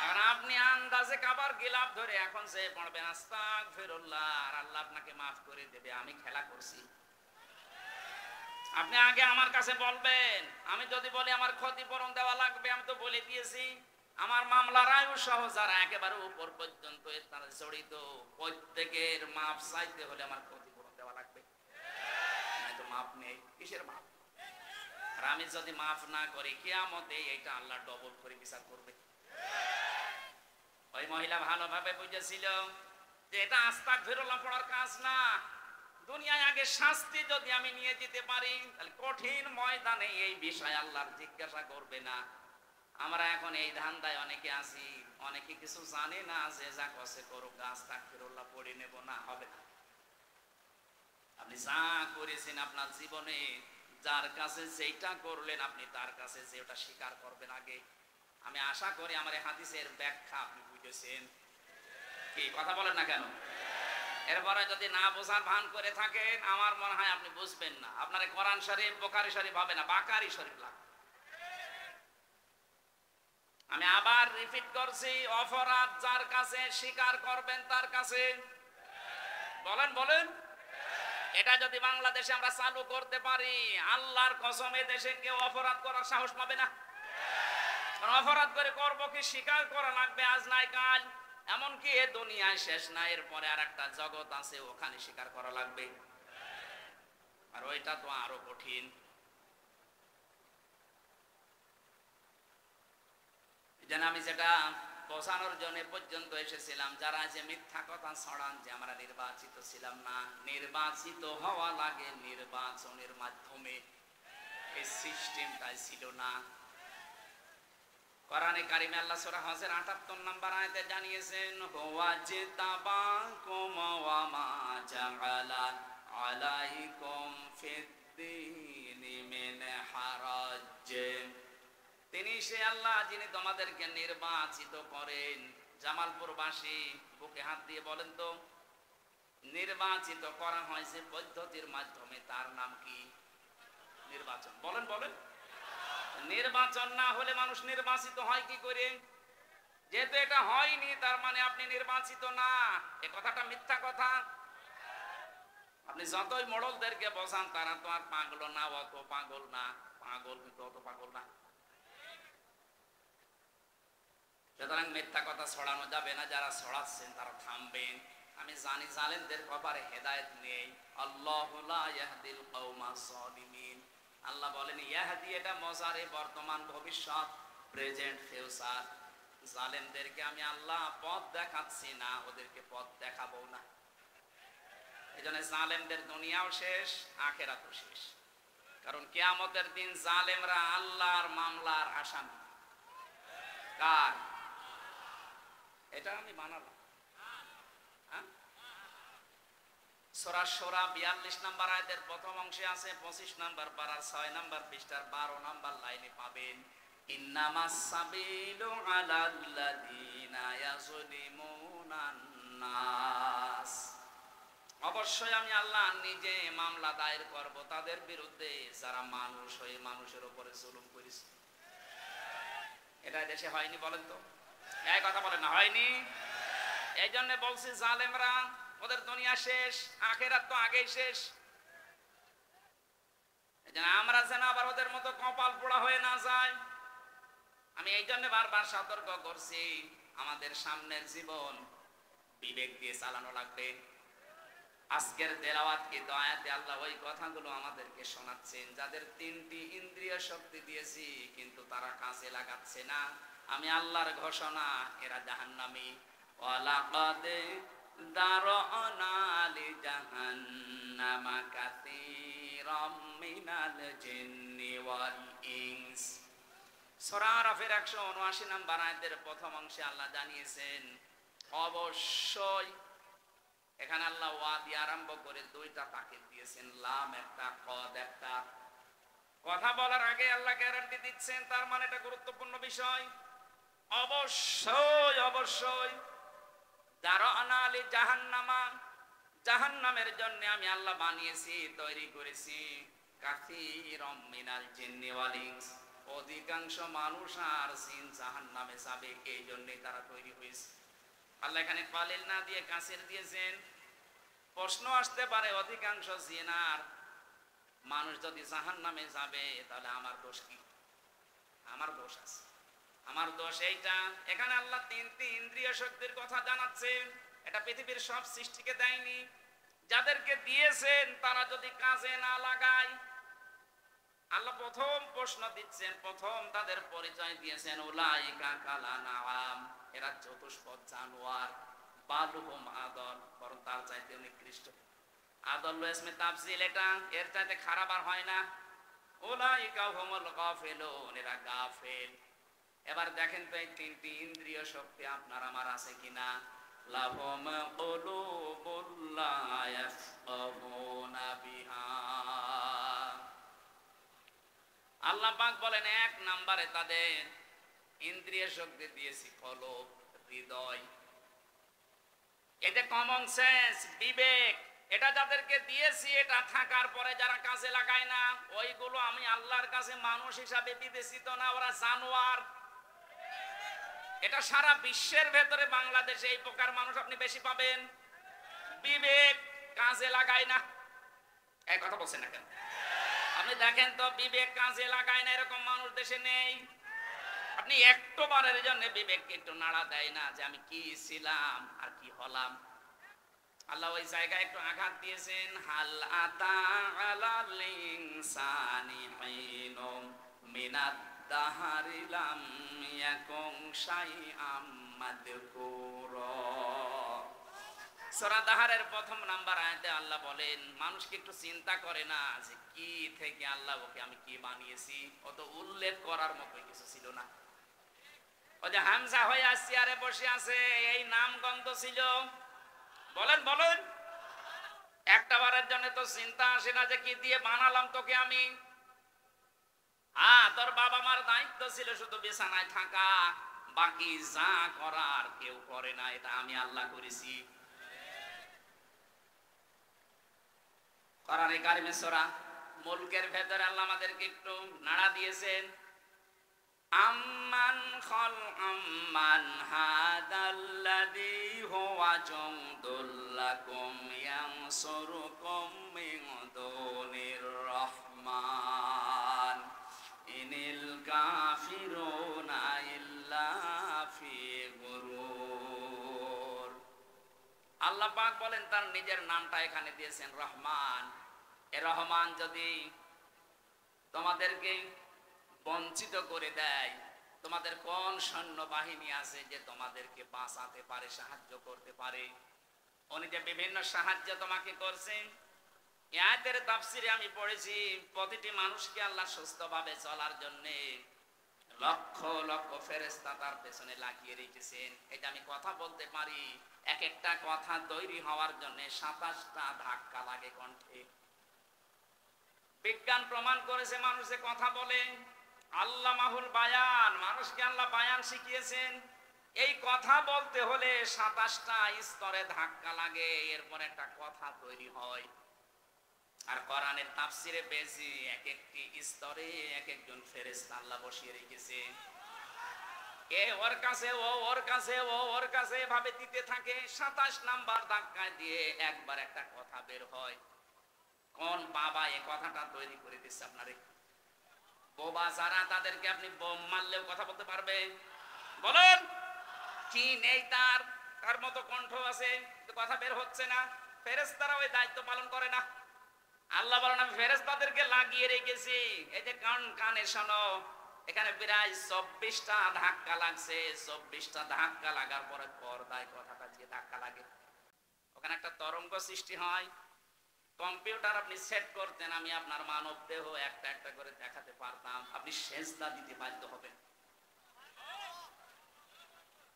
Speaker 1: আর আপনি আন্দাজে কাবার গিলাফ ধরে এখন সে পড়বেন আস্তাগফিরুল্লাহ আর আল্লাহ আপনাকে মাফ করে দেবে, আমি খেলা করছি? আপনি আগে আমার কাছে বলবেন। আমি যদি বলি আমার ক্ষতিপূরণ দেওয়া লাগবে, আমি তো বলে দিয়েছি আমার মামলার আয়ু সহ যারা একেবারে উপর পর্যন্ত তারা জড়িত, প্রত্যেকের মাপ চাইতে হলে আমার ক্ষতিপূরণ দেওয়া লাগবে। তো মাপ নেই, কিসের মাপ? আর আমি যদি মাফ না করি কিয়ামতে এটা আল্লাহ ডবল করে বিচার করবে। ওই মহিলা ভালোভাবে বুঝেছিল যে এটা আস্তাগফিরুল্লাহ পড়ার কাজ না। দুনিয়ায় আগে শাস্তি যদি আমি নিয়ে যেতে পারি তাহলে কঠিন ময়দানে এই বিষয় আল্লাহর জিজ্ঞাসা করবে না। আমরা এখন এই ধান্দায় অনেকে আছি, অনেকে কিছু জানে না, যে যা কসে করুক আস্তাগফিরুল্লাহ পড়ে নেব না, হবে না। আপনি যা করেছেন আপনার জীবনে, যার কাছে যেটা করলেন আপনি তার কাছে যে ওটা স্বীকার করবেন আগে। আমি আশা করি আমার এই হাদিসের ব্যাখ্যা আপনি বুঝেছেন। কি কথা বলেন না কেন? এরপরে যদি না বোঝার ভান করে থাকেন আমার মনে হয় আপনি বুঝবেন না। আপনার কোরআন শরীফ, বুখারী শরীফ হবে না, বাকারি শরীফ লাগবে। আমি আবার রিপিট করছি, অপরাধ যার কাছে স্বীকার করবেন তার কাছে। বলেন বলেন। এটা যদি বাংলাদেশে আমরা চালু করতে পারি, আল্লাহর কসম এ দেশে কেউ অপরাধ করার সাহস পাবে না। কারণ অপরাধ করে করবো কি, স্বীকার করা লাগবে আজ নাই কাল। এমনকি এ দুনিয়ায় শেষ না, এরপরে আর একটা জগৎ আছে, ওখানে স্বীকার করা লাগবে। আর ওইটা তো আরো কঠিন। যেন আমি যেটা বোঝানোর জন্য পর্যন্ত এসেছিলাম, যারা যে মিথ্যা কথা ছড়ান যে আমরা নির্বাচিত ছিলাম না, নির্বাচিত হওয়া লাগে নির্বাচনের মাধ্যমে, এই সিস্টেমটাই ছিল না। কোরআনে কারিমে আল্লাহ সূরা হজের ৭৮ নম্বর আয়াতে জানিয়েছেন, হুয়া জিতাবাকুম ওয়া মা জাআলা আলাইকুম ফিদ্দীনি মিন হারাজ। তিনি সে আল্লাহ যিনি তোমাদেরকে নির্বাচিত করেন। জামালপুরবাসী বুকে হাত দিয়ে বলেন তো, নির্বাচিত করা হয়েছে পদ্ধতির মাধ্যমে, তার নাম কি? নির্বাচন। বলেন বলেন। নির্বাচন না হলে মানুষ নির্বাচিত হয় কি করে? যেহেতু এটা হয়নি, তার মানে আপনি নির্বাচিত না। এ কথাটা মিথ্যা কথা। আপনি যতই মোড়লদেরকে বোঝান, তারা তো আর পাগল না, অত পাগল না। পাগল কিন্তু অত পাগল না। সুতরাং মিথ্যা কথা ছড়ানো যাবে না। যারা ছড়াচ্ছেন তারা থামবেন। আমি জানি জালেমদের কপালে হেদায়েত নেই। আল্লাহু লা ইয়াহদিল কওমাস সালিমিন। আল্লাহ বলেন ইয়াহদি, এটা মজারে বর্তমান ভবিষ্যৎ, প্রেজেন্ট ফিউচার। জালেমদেরকে আমি আল্লাহ পথ দেখাচ্ছি না, ওদেরকে পথ দেখাবো না। এজন্য জালেমদের দুনিয়াও শেষ, আখিরাতও শেষ। কারণ কিয়ামতের দিন জালেমরা আল্লাহর মামলার আসামি। কার? এটা আমি মানালাম। সূরা সূরা ৪২ নম্বর আয়াতের প্রথম অংশে আছে, ২৫ নম্বর পারার ৬ নম্বর পৃষ্ঠার ১২ নম্বর লাইনে পাবেন, ইন্নামাস সাবিলু আলাল্লাযীনা ইয়াযলিমুনান নাস। অবশ্যই আমি আল্লাহ নিজে মামলা দায়ের করব তাদের বিরুদ্ধে যারা মানুষ হয়ে মানুষের উপরে জুলুম করেছে। এটা দেশে হয়নি বলেন তো? এই কথা বলেন না, হয়নি? এই জন্য বলছি জালেমরা, ওদের দুনিয়া শেষ, আখিরাত তো আগেই শেষ। আমরা যেন আবার ওদের মতো কপাল পোড়া হয়ে না যায়। আমি এই জন্য বারবার সতর্ক করছি, আমাদের সামনের জীবন বিবেক দিয়ে চালানো লাগবে। আজকের তেলাওয়াত কি আয়াতে আল্লাহ ওই কথাগুলো আমাদেরকে শোনাচ্ছেন। যাদের ৩টি ইন্দ্রিয় শক্তি দিয়েছি কিন্তু তারা কাজে লাগাচ্ছে না, আমি আল্লাহর ঘোষণা, এরা জাহান্নামী। ওয়ালাকাদ দারআনা লিজাহান্নামা কাসীরাম মিনাল জিন্নি ওয়াল ইনস। সূরা আরাফের ১৭৯ নম্বর আয়াতের প্রথম অংশে আল্লাহ জানিয়েছেন অবশ্যই। এখানে আল্লাহ ওয়া দিয়ে আরম্ভ করে দুইটা তাকিদ দিয়েছেন, লাম একটা, কদ একটা। কথা বলার আগে আল্লাহ গ্যারান্টি দিচ্ছেন, তার মানে এটা গুরুত্বপূর্ণ বিষয়। অবশ্যই অবশ্যই দারআনা লি জাহান্নামা, জাহান্নামের জন্য আমি আল্লাহ বানিয়েছি, তৈরি করেছি কাসীরাম মিনাল জিন্নি ওয়াল ইনস, অধিকাংশ মানুষ আর জিন জাহান্নামে যাবে, এই জন্যই তারা তৈরি হয়েছে। আল্লাহ এখানে কালিল না দিয়ে কাসির দিয়েছেন। প্রশ্ন আসতে পারে, অধিকাংশ জিন আর মানুষ যদি জাহান্নামে যাবে তাহলে আমার দোষ কি? আমার দোষ আছে। আমার দোষ এইটা, এখানে আল্লাহ ৩টি ইন্দ্রিয় শক্তির কথা জানাচ্ছেন। এটা পৃথিবীর সব সৃষ্টিকে দেয়নি, যাদেরকে দিয়েছেন তারা যদি কাজে না লাগায়। আল্লাহ প্রথম প্রশ্ন দিচ্ছেন, প্রথম তাদের পরিচয় দিয়েছেন উলাইকা কালানাম, এরা চতুষ্পদ জানোয়ার, বালুহুম আদল, বরং তার চাইতে নিকৃষ্ট। আদল ইসমে তাফজিল, এটা এর চাইতে খারাপ আর হয় না। উলাইকা হুমুল গাফিলুন, এরা গাফেল। এবার দেখেন তো এই ৩টি ইন্দ্রিয় শক্তি আপনার আমার আছে কিনা। লাহুম কুলুবুল লা ইয়াফকাহুনা বিহা। আল্লাহ পাক বলেন ১ নম্বরে তাদের ইন্দ্রিয় শক্তি দিয়েছি কলব, হৃদয়। এটা কমন সেন্স, বিবেক, এটা যাদেরকে দিয়েছি, এটা থাকার পরে যারা কাজে লাগায় না, ওইগুলো আমি আল্লাহর কাছে মানুষ হিসাবে বিবেচিত না, ওরা জানোয়ার। এটা সারা বিশ্বের ভেতরে বাংলাদেশে এই প্রকার মানুষ আপনি বেশি পাবেন। বিবেক কাজে লাগায় না। এই কথা বলছেন না কেন? আপনি দেখেন তো, বিবেক কাজে লাগায় না এরকম মানুষ দেশে নেই। আপনি একটু বারের জন্য বিবেককে একটু নাড়া দেয় না যে আমি কি ছিলাম আর কি হলাম। আল্লাহ ওই জায়গায় একটু আঘাত দিয়েছেন, হাল আতা আলাল ইনসানি হিনুম মিনাদ দাহরি লাম ইয়াকুন শাইআম মাযকুরা। সূরা দাহরের প্রথম নাম্বার আয়াতে আল্লাহ বলেন মানুষকে একটু চিন্তা করে না যে কি থেকে আল্লাহ ওকে আমি কি বানিয়েছি। অত উল্লেখ করার মতো কিছু ছিল না। ও যে হামজা হয়ে চেয়ারে বসে আছে, এই নাম গন্ধ ছিল? বলেন বলেন, একটা বারের জন্য তো চিন্তা আসে না যে কি দিয়ে বানালাম তোকে আমি? তোর বাবা মার দায়িত্ব ছিল শুধু বিছানায় থাকা, বাকি যা করার কেউ করে না, এটা আমি আল্লাহ করেছি। কোরআনে কারিমে সূরা মুলকের ভেতরে আল্লাহ আমাদেরকে একটু নাড়া দিয়েছেন, আম্মান আম্মান হাদাল্লাযী হুয়া জুনদুল লাকুম ইয়ানসুরুকুম মিন দুনির রাহমান ইনিল কাফিরুনা ইল্লা ফি গুরুর। আল্লাহ পাক বলেন তার নিজের নামটা এখানে দিয়েছেন রহমান। এ রহমান যদি তোমাদেরকে বঞ্চিত করে দেয়, তোমাদের কোন সৈন্যবাহিনী আছে যে তোমাদেরকে বাঁচাতে পারে, সাহায্য করতে পারে? উনি যে বিভিন্ন সাহায্য তোমাকে করছেন। এই আয়াতের তাফসিরে আমি পড়েছি প্রতিটি মানুষকে আল্লাহ সুস্থভাবে চলার জন্য লক্ষ লক্ষ ফেরেশতা তার পেছনে লাগিয়ে রেখেছেন। এটা আমি কথা বলতে পারি, এক একটা কথা তৈরি হওয়ার জন্য 27টা ধাক্কা লাগে কণ্ঠে। বিজ্ঞান প্রমাণ করেছে মানুষে কথা বলে, আল্লামাহুল বায়ান, মানুষকে আল্লাহ বায়ান শিখিয়েছেন। এই কথা বলতে হলে 27টা স্তরে ধাক্কা লাগে, এরপর একটা কথা তৈরি হয়। আর কোরআনের তাফসিরে পেয়েছি এক একটি স্তরে এক একজন ফেরেশতা আল্লাহ বসিয়ে রেখেছে। এ ওর কাছে, ও ওর কাছে, ও ওর কাছে এভাবে দিতে থাকে। 27 নাম্বার ধাক্কা দিয়ে একবার একটা কথা বের হয়। কোন বাবা এই কথাটা তৈরি করে দিচ্ছে আপনারে? বোবা যারা, তাদেরকে আপনি বোম মারলেও কথা বলতে পারবে? বলেন, কি নেই তার? তার মতো কণ্ঠ আছে, কথা বের হচ্ছে না। ফেরেশতারা ওই দায়িত্ব পালন করে না। আল্লাহ বলেন আমি ফেরেশতাদেরকে লাগিয়ে রেখেছি। এই যে কানে শোনো, এখানে প্রায় 24টা ধাক্কা লাগছে। 24টা ধাক্কা লাগার পরে পর্দায় কথাটা যে ধাক্কা লাগে, ওখানে একটা তরঙ্গ সৃষ্টি হয়। কম্পিউটার আপনি সেট করতেন, আমি আপনার মানব দেহ একটা একটা করে দেখাতে পারতাম, আপনি সেজদা দিতে বাধ্য হবেন।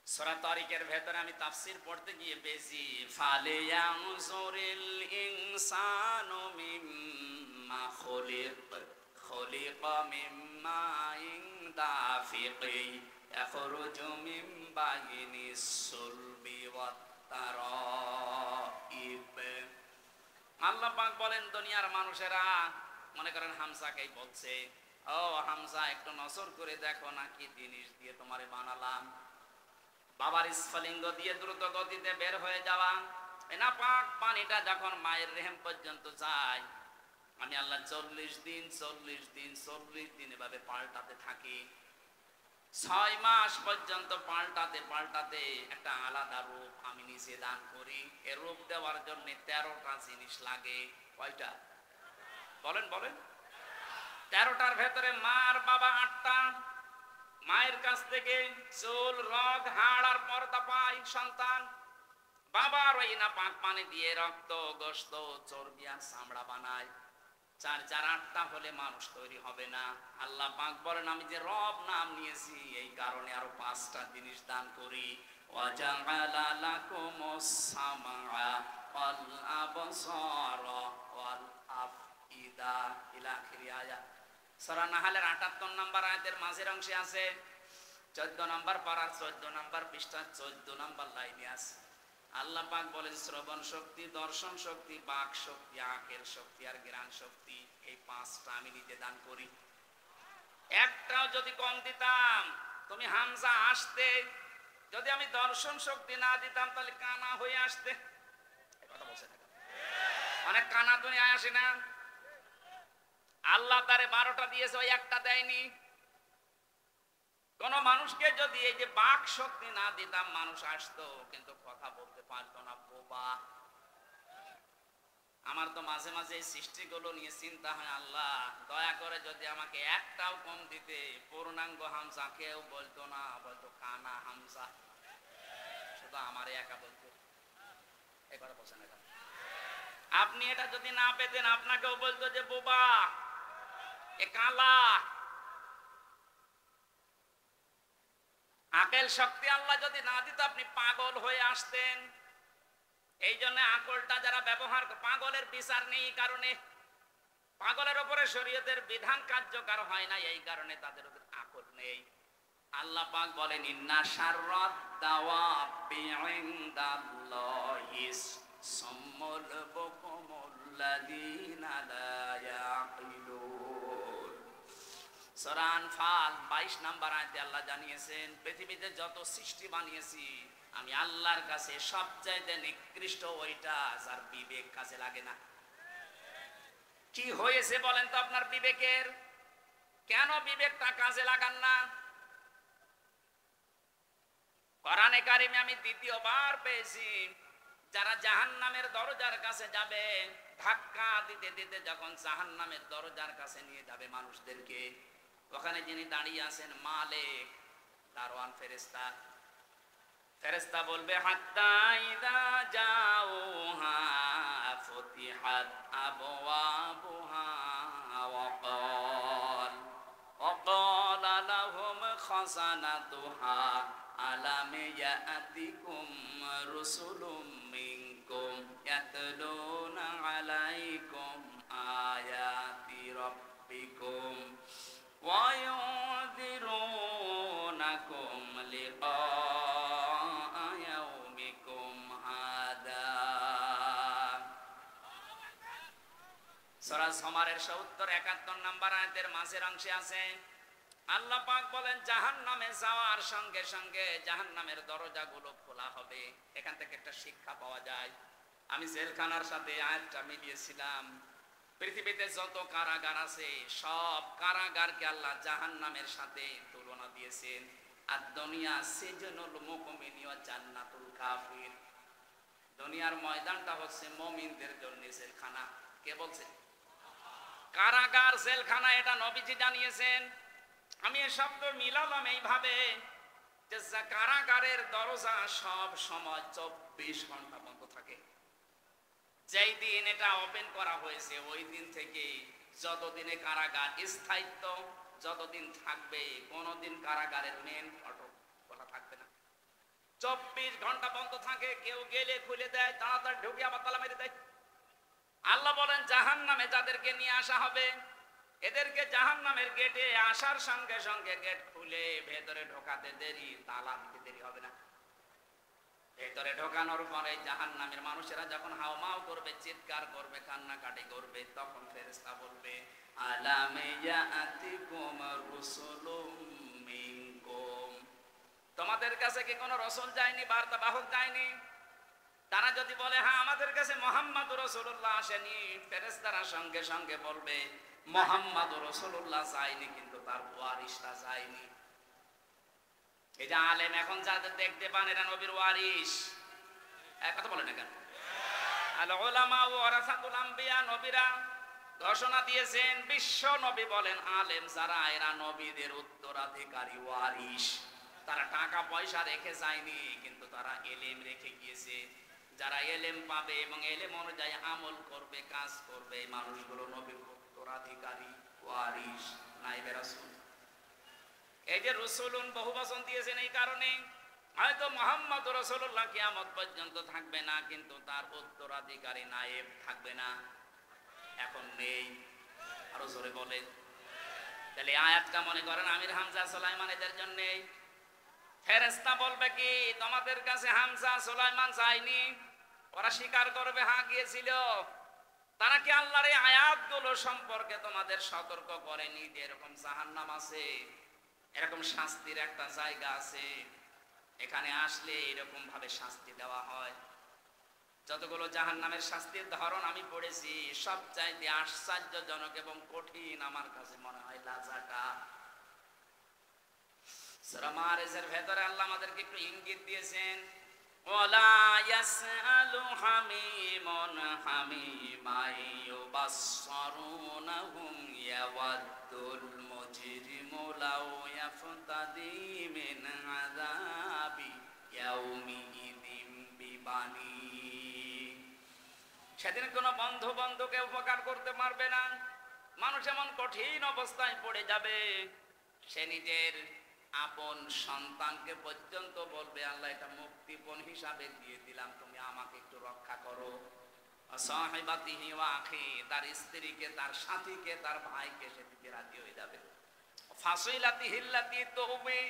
Speaker 1: সূরা তারিকের ভেতরে আমি তাফসীর পড়তে গিয়ে পেয়েছি, ফালিয়ানজুরিল ইনসানু মিম্মা খুলিকা মিম্মা দাফিকি ইয়াখরুজু মিন বাইনিস সুলবি ওয়াত তারাইব। আল্লাহ পাক বলেন দুনিয়ার মানুষেরা মনে করেন হামজাকেই বলছে, ও হামজা একটু নজর করে দেখো না কি জিনিস দিয়ে তোমারে বানালাম। বাবার স্ফলিঙ্গ দিয়ে দ্রুত গতিতে বের হয়ে যাওয়া না পাক পানিটা যখন মায়ের রেহেম পর্যন্ত যায়, আমি আল্লাহ 40 দিন এভাবে পাল্টাতে থাকি। 6 মাস পর্যন্ত পাল্টাতে পাল্টাতে একটা আলাদা রূপ আমি নিজে দান করি। এর রূপ দেওয়ার জন্য 13টা জিনিস লাগে। কয়টা? বলেন বলেন। 13টার ভেতরে মা আর বাবা 8টা। মায়ের কাছ থেকে চুল, রগ, হাড় আর পর্দা পায় সন্তান। বাবার ওই না পাক পানি দিয়ে রক্ত, গোশত, চর্বি আর চামড়া বানায়। 4 4 8টা হলে মানুষ তৈরি হবে না। আল্লাহ পাক বলেন আমি যে রব নাম নিয়েছি এই কারণে আরো 5টা জিনিস দান করি। ওয়াজাআলা লাকুমুস সামআ ওয়াল আবসারা ওয়াল আফইদা ইলা আখির আয়াত। সূরা নাহলের 78 নম্বর আয়াতের মাঝের অংশে আছে, 14 নম্বর পারার 14 নম্বর পৃষ্ঠা 14 নম্বর লাইনে আছে। আল্লাহ পাক বলেন শ্রবণ শক্তি, দর্শন শক্তি, বাক শক্তি, আখের শক্তি আর জ্ঞান শক্তি, এই 5টা আমি নিজে দান করি। একটাও যদি কম দিতাম, তুমি হামজা আসতে, যদি আমি দর্শন শক্তি না দিতাম তাহলে কানা হয়ে আসতে। এই কথা বলছেন না? অনেক কানা দুনিয়ায় আসে না? আল্লাহ তারে 12টা দিয়েছে, ওই একটা দেয়নি। কোন মানুষকে যদি এই যে বাক শক্তি না দিতাম, মানুষ আসতো কিন্তু কথা বলতে পারতো না, বোবা। আমার তো মাঝে মাঝে এই সৃষ্টিগুলো নিয়ে চিন্তা হয়, আল্লাহ দয়া করে যদি আমাকে একটাও কম দিতে, পূর্ণাঙ্গ হামজা কেউ বলতো না, বলতো কানা হামজা, শুধু আমারে একা বলতো। এই কথা বলছেন এটা? আপনি এটা যদি না পেতেন, আপনাকেও বলতো যে বোবা, এ কালা। আকল শক্তি আল্লাহ যদি না দিত, আপনি পাগল হয়ে আসতেন। এই জন্য আকলটা যারা ব্যবহার, পাগলের বিচার নেই, এই কারণে পাগলের উপরে শরীয়তের বিধান কার্যকর হয় না, এই কারণে তাদের উপর আকল নেই। আল্লাহ পাক বলেন, ইন্না শাররাদ দাওয়াবি ইনদাল্লাহিস সাম্মুল বুকুমুল্লাযীনা লা ইয়াকিলুন। সূরা আনফাল 22 নম্বর আয়াতে আল্লাহ জানিয়েছেন, পৃথিবীতে যত সৃষ্টি বানিয়েছি আমি আল্লাহর কাছে সবচাইতে নিকৃষ্ট ওইটা যার বিবেক কাজে লাগে না। কি হয়েছে বলেন তো আপনার বিবেকের? কেন বিবেকটা কাজে লাগান না? কোরআনে কারিমে আমি দ্বিতীয়বার পেয়েছি, যারা জাহান্নামের দরজার কাছে যাবে, ধাক্কা দিতে দিতে যখন জাহান্নামের দরজার কাছে নিয়ে যাবে মানুষদেরকে, ওখানে যিনি দাঁড়িয়ে আছেন মালিক, দারওয়ান ফেরেশতা, ফেরেশতা বলবে, হাত্তা ইযা জাউহা ফুতিহাত আবওয়াবুহা ওয়াকালা লাহুম খাযানাতুহা আলাম ইয়াতিকুম রুসুলুম মিনকুম ইয়াতলুনা আলাইকুম আয়াতি রাব্বিকুম ওয়া ইউযিরুনাকুম লিকা ইয়াউমিকুম হাদা। সূরা জুমারের 70-71 নম্বর আয়াতের মাঝের অংশে আছে, আল্লাহ পাক বলেন, জাহান্নামে যাওয়ার সঙ্গে সঙ্গে জাহান্নামের দরজাগুলো খোলা হবে। এখান থেকে একটা শিক্ষা পাওয়া যায়। আমি জেলখানার সাথে আয়াতটা মিলিয়েছিলাম। পৃথিবীতে যত কারাগার আছে, সব কারাগারকে আল্লাহ জাহান্নামের সাথে তুলনা দিয়েছেন। আর দুনিয়া সিজনুল মুমিনি ওয়া জান্নাতুল কাফির, দুনিয়ার ময়দানটা হচ্ছে মুমিনদের জন্য জেলখানা। কে বলছে? কারাগার জেলখানা, এটা নবীজি জানিয়েছেন। আমি এই শব্দ মিলালাম এইভাবে যে কারাগারের দরজা সব সময় 24 ঘন্টা বন্ধ থাকে। যেই দিন এটা ওপেন করা হয়েছে, ওই দিন থেকে যতদিনে কারাগার স্থায়িত্ব, যতদিন থাকবে, কোনদিন কারাগারের মেন ফটক খোলা থাকবে না। 24 ঘন্টা বন্ধ থাকে। কেউ গেলে খুলে দেয়, তাড়াতাড়ি ঢুকে আবার তালা মেরে দেয়। আল্লাহ বলেন, জাহান্নামে যাদেরকে নিয়ে আসা হবে, এদেরকে জাহান্নামের গেটে আসার সঙ্গে সঙ্গে গেট খুলে ভেতরে ঢোকাতে দেরি, তালা দিতে দেরি হবে না। ভেতরে ঢোকানোর পরে জাহান্নামের মানুষেরা যখন হাওমাও করবে, চিৎকার করবে, কান্নাকাটি করবে, তখন ফেরেশতা বলবে, আলাম ইয়াতিকুম রুসুলুম মিনকুম, তোমাদের কাছে কি কোনো রাসূল যায়নি, বার্তা বাহক যায়নি? তারা যদি বলে, হ্যাঁ আমাদের কাছে মুহাম্মদুর রাসূলুল্লাহ আসেনি, ফেরেশতারা সঙ্গে সঙ্গে বলবে, মুহাম্মদুর রাসূলুল্লাহ যায়নি, কিন্তু তার ওয়ারিসরা যায়নি। এই যে আলেম এখন যাদের দেখতে পান, এরা নবীর ওয়ারিস। কথা বলে না কেন? আল উলামা ওয়ারাসাতুল আম্বিয়া, নবীরা ঘোষণা দিয়েছেন, বিশ্ব নবী বলেন, আলেম যারা, এরা নবীদের উত্তরাধিকারী, ওয়ারিস। তারা টাকা পয়সা রেখে যায়নি, কিন্তু তারা এলেম রেখে গিয়েছে। যারা এলেম পাবে এবং এলেম অনুযায়ী আমল করবে, কাজ করবে, এই মানুষগুলো নবীর উত্তরাধিকারী, ওয়ারিস, নাইবে রাসূল। এই যে রসুলুন বহু বচন দিয়েছেন, এই কারণে হয়তো মুহাম্মদ রাসূলুল্লাহ কিয়ামত পর্যন্ত থাকবে না, কিন্তু তার উত্তরাধিকারী নায়েব থাকবে না, এখন নেই। আরো জোরে বলে। তাহলে আয়াতটা মনে করেন আমির হামজা সুলাইমান এদের জন্য। ফেরেশতা বলবে কি, তোমাদের কাছে হামজা সুলাইমান যায়নি? ওরা স্বীকার করবে, হ্যাঁ গিয়েছিল। তারা কি আল্লাহর এই আয়াতগুলো সম্পর্কে তোমাদের সতর্ক করেনি যে এরকম জাহান্নাম আছে, এরকম শাস্তির একটা জায়গা আছে, এখানে আসলে এরকম ভাবে শাস্তি দেওয়া হয়? যতগুলো জাহান্নামের শাস্তির ধরন আমি পড়েছি, সবচাইতে আশ্চর্যজনক এবং কঠিন আমার কাছে মনে হয় লাজাটা। সূরা মারিজের ভেতরে আল্লাহ আমাদেরকে একটু ইঙ্গিত দিয়েছেন, ওয়ালা ইয়াসআলু হামিমুন হামিমা ইউবাসসারুনাহুম ইয়াওয়াদ্দুল মুজরিমু লাউ ইয়াফতাদি মিন আযাবি ইয়াউমিযিন বিবানি। সেদিন কোনো বন্ধু বন্ধুকে উপকার করতে পারবে না। মানুষ এমন কঠিন অবস্থায় পড়ে যাবে, সে নিজের আপন সন্তানকে পর্যন্ত বলবে, আল্লাহ এটা মুক্তিপণ হিসাবে দিয়ে দিলাম, তুমি আমাকে একটু রক্ষা করো। সাহিবাতিহি ওয়া আখি, তার স্ত্রীকে, তার সাথীকে, তার ভাইকে সে দিতে রাজি হয়ে যাবে। ফাসিলাতিহি আল্লাতী তুবি,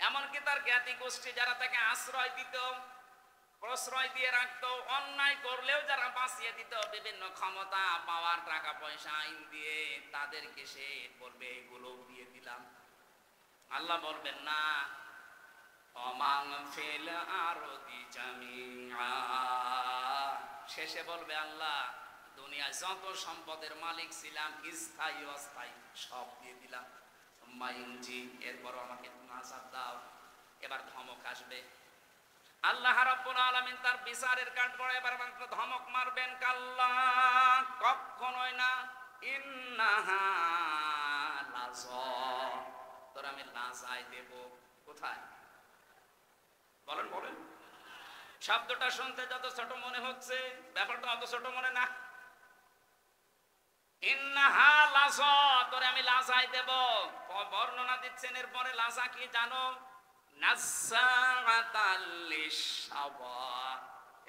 Speaker 1: এমনকি তার জ্ঞাতি গোষ্ঠী যারা তাকে আশ্রয় দিত, প্রশ্রয় দিয়ে রাখতো, অন্যায় করলেও যারা বাঁচিয়ে দিত, বিভিন্ন ক্ষমতা পাওয়ার, টাকা পয়সা আইন দিয়ে, তাদেরকে সে বলবে এগুলো দিয়ে দিলাম। আল্লাহ বলবেন না, অমাং ফিল আরদি জামিআ, শেষে বলবে আল্লাহ দুনিয়ায় যত সম্পদের মালিক ছিলাম, স্থায়ী অস্থায়ী সব দিয়ে দিলাম। মাইনজি, এরপর আমাকে আযাব দাও। এবার ধমক আসবে। আল্লাহ রাব্বুল আলামিন তার বিচারের কাঠগড়ায় এবার মাত্র ধমক মারবেন, কাল্লা, কখনোই না, ইন্নাহা লাযা, তোর আমি লাজায় দেব। কোথায়? বলেন বলেন। শব্দটা শুনতে যত ছোট মনে হচ্ছে, ব্যাপারটা অত ছোট মনে না। ইন্নাহা লাযা, তোরে আমি লাজায় দেব। বর্ণনা দিচ্ছেন এরপরে লাজা কি জানো? নাযাআতাল লিশাওয়া,